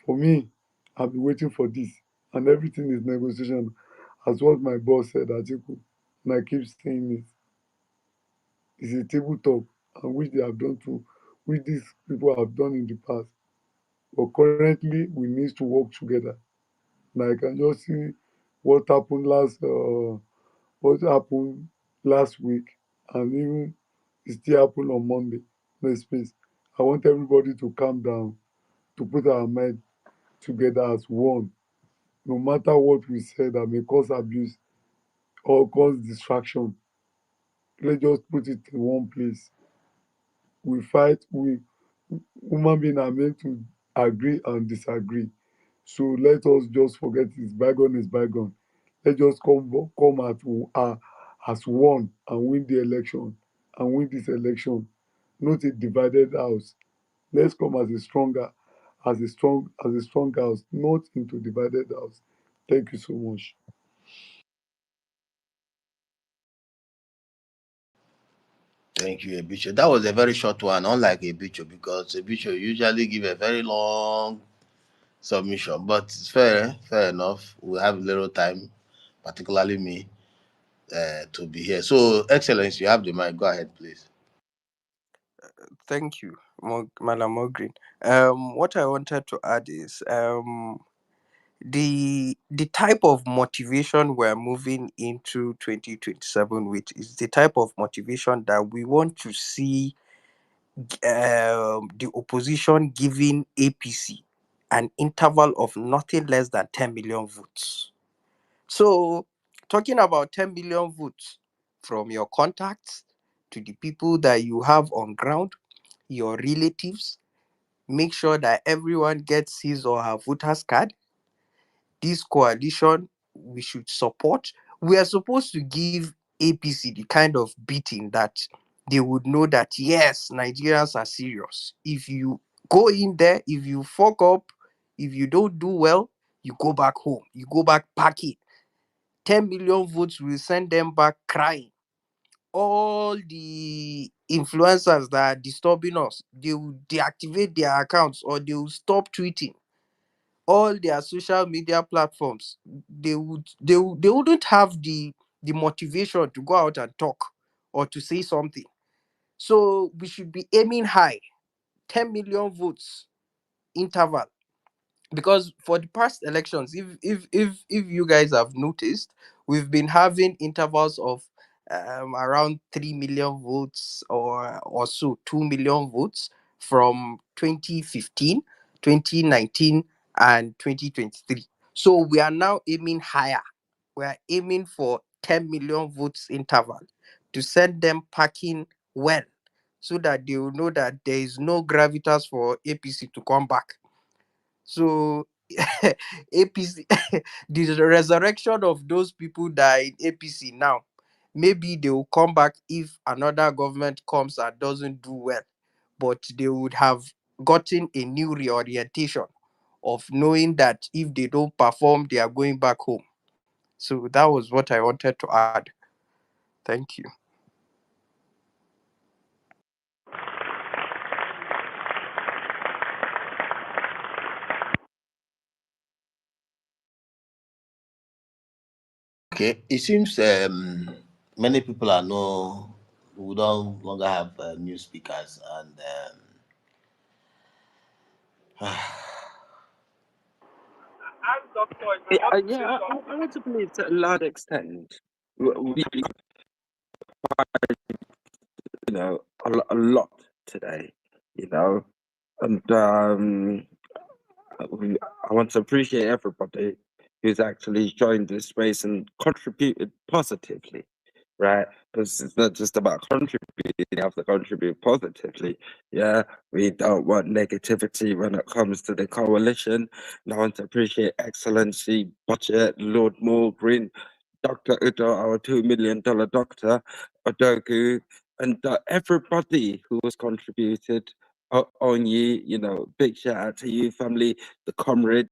for me, I've been waiting for this, and everything is negotiation, as what my boss said, Atiku, and I keep saying it. It's a table talk, and which they have done to, which these people have done in the past. But currently, we need to work together. And I can just see what happened last week, and even it still happened on Monday. Next space. I want everybody to calm down, to put our mind together as one. No matter what we said that may cause abuse or cause distraction, let's just put it in one place. We fight, we human beings are meant to agree and disagree. So let us just forget it's bygone is bygone. Let's just come as one and win the election and win this election, not a divided house. Let's come as a stronger, as a strong house, not into divided house. Thank you so much. Thank you, Ebicho. That was a very short one, unlike Ebicho, because Ebicho usually give a very long submission. But it's fair enough. We have little time, particularly me, to be here. So, Excellence, you have the mic. Go ahead, please. Thank you, Madam Mogrin. What I wanted to add is the type of motivation we're moving into 2027 with is the type of motivation that we want to see the opposition giving APC an interval of nothing less than 10 million votes. So, talking about 10 million votes from your contacts to the people that you have on ground, your relatives, make sure that everyone gets his or her voter's card. This coalition we should support. We are supposed to give APC the kind of beating that they would know that yes, Nigerians are serious. If you go in there, if you fuck up, if you don't do well, you go back home, you go back packing. 10 million votes will send them back crying. All the influencers that are disturbing us, they will deactivate their accounts or they will stop tweeting. All their social media platforms, they wouldn't have the motivation to go out and talk or to say something. So we should be aiming high. 10 million votes interval, because for the past elections, if you guys have noticed, we've been having intervals of around 3 million votes or so, 2 million votes from 2015, 2019, and 2023. So we are now aiming higher. We are aiming for 10 million votes interval to send them packing well, so that they will know that there is no gravitas for APC to come back. So APC, the resurrection of those people that are in APC now, maybe they will come back if another government comes and doesn't do well, but they would have gotten a new reorientation of knowing that if they don't perform, they are going back home. So that was what I wanted to add. Thank you. Okay. It seems many people are no, we don't longer have new speakers, and Ask Doctor if you want to say I something. want to believe to a large extent, we a lot today, you know, and I want to appreciate everybody who's actually joined this space and contributed positively, right? Because it's not just about contributing, you have to contribute positively. Yeah, we don't want negativity when it comes to the coalition. And I want to appreciate Excellency, Budget, Lord Morgreen, Dr. Udo, our $2 million doctor, Odogu, and everybody who has contributed on you. Big shout out to you, family, the comrade.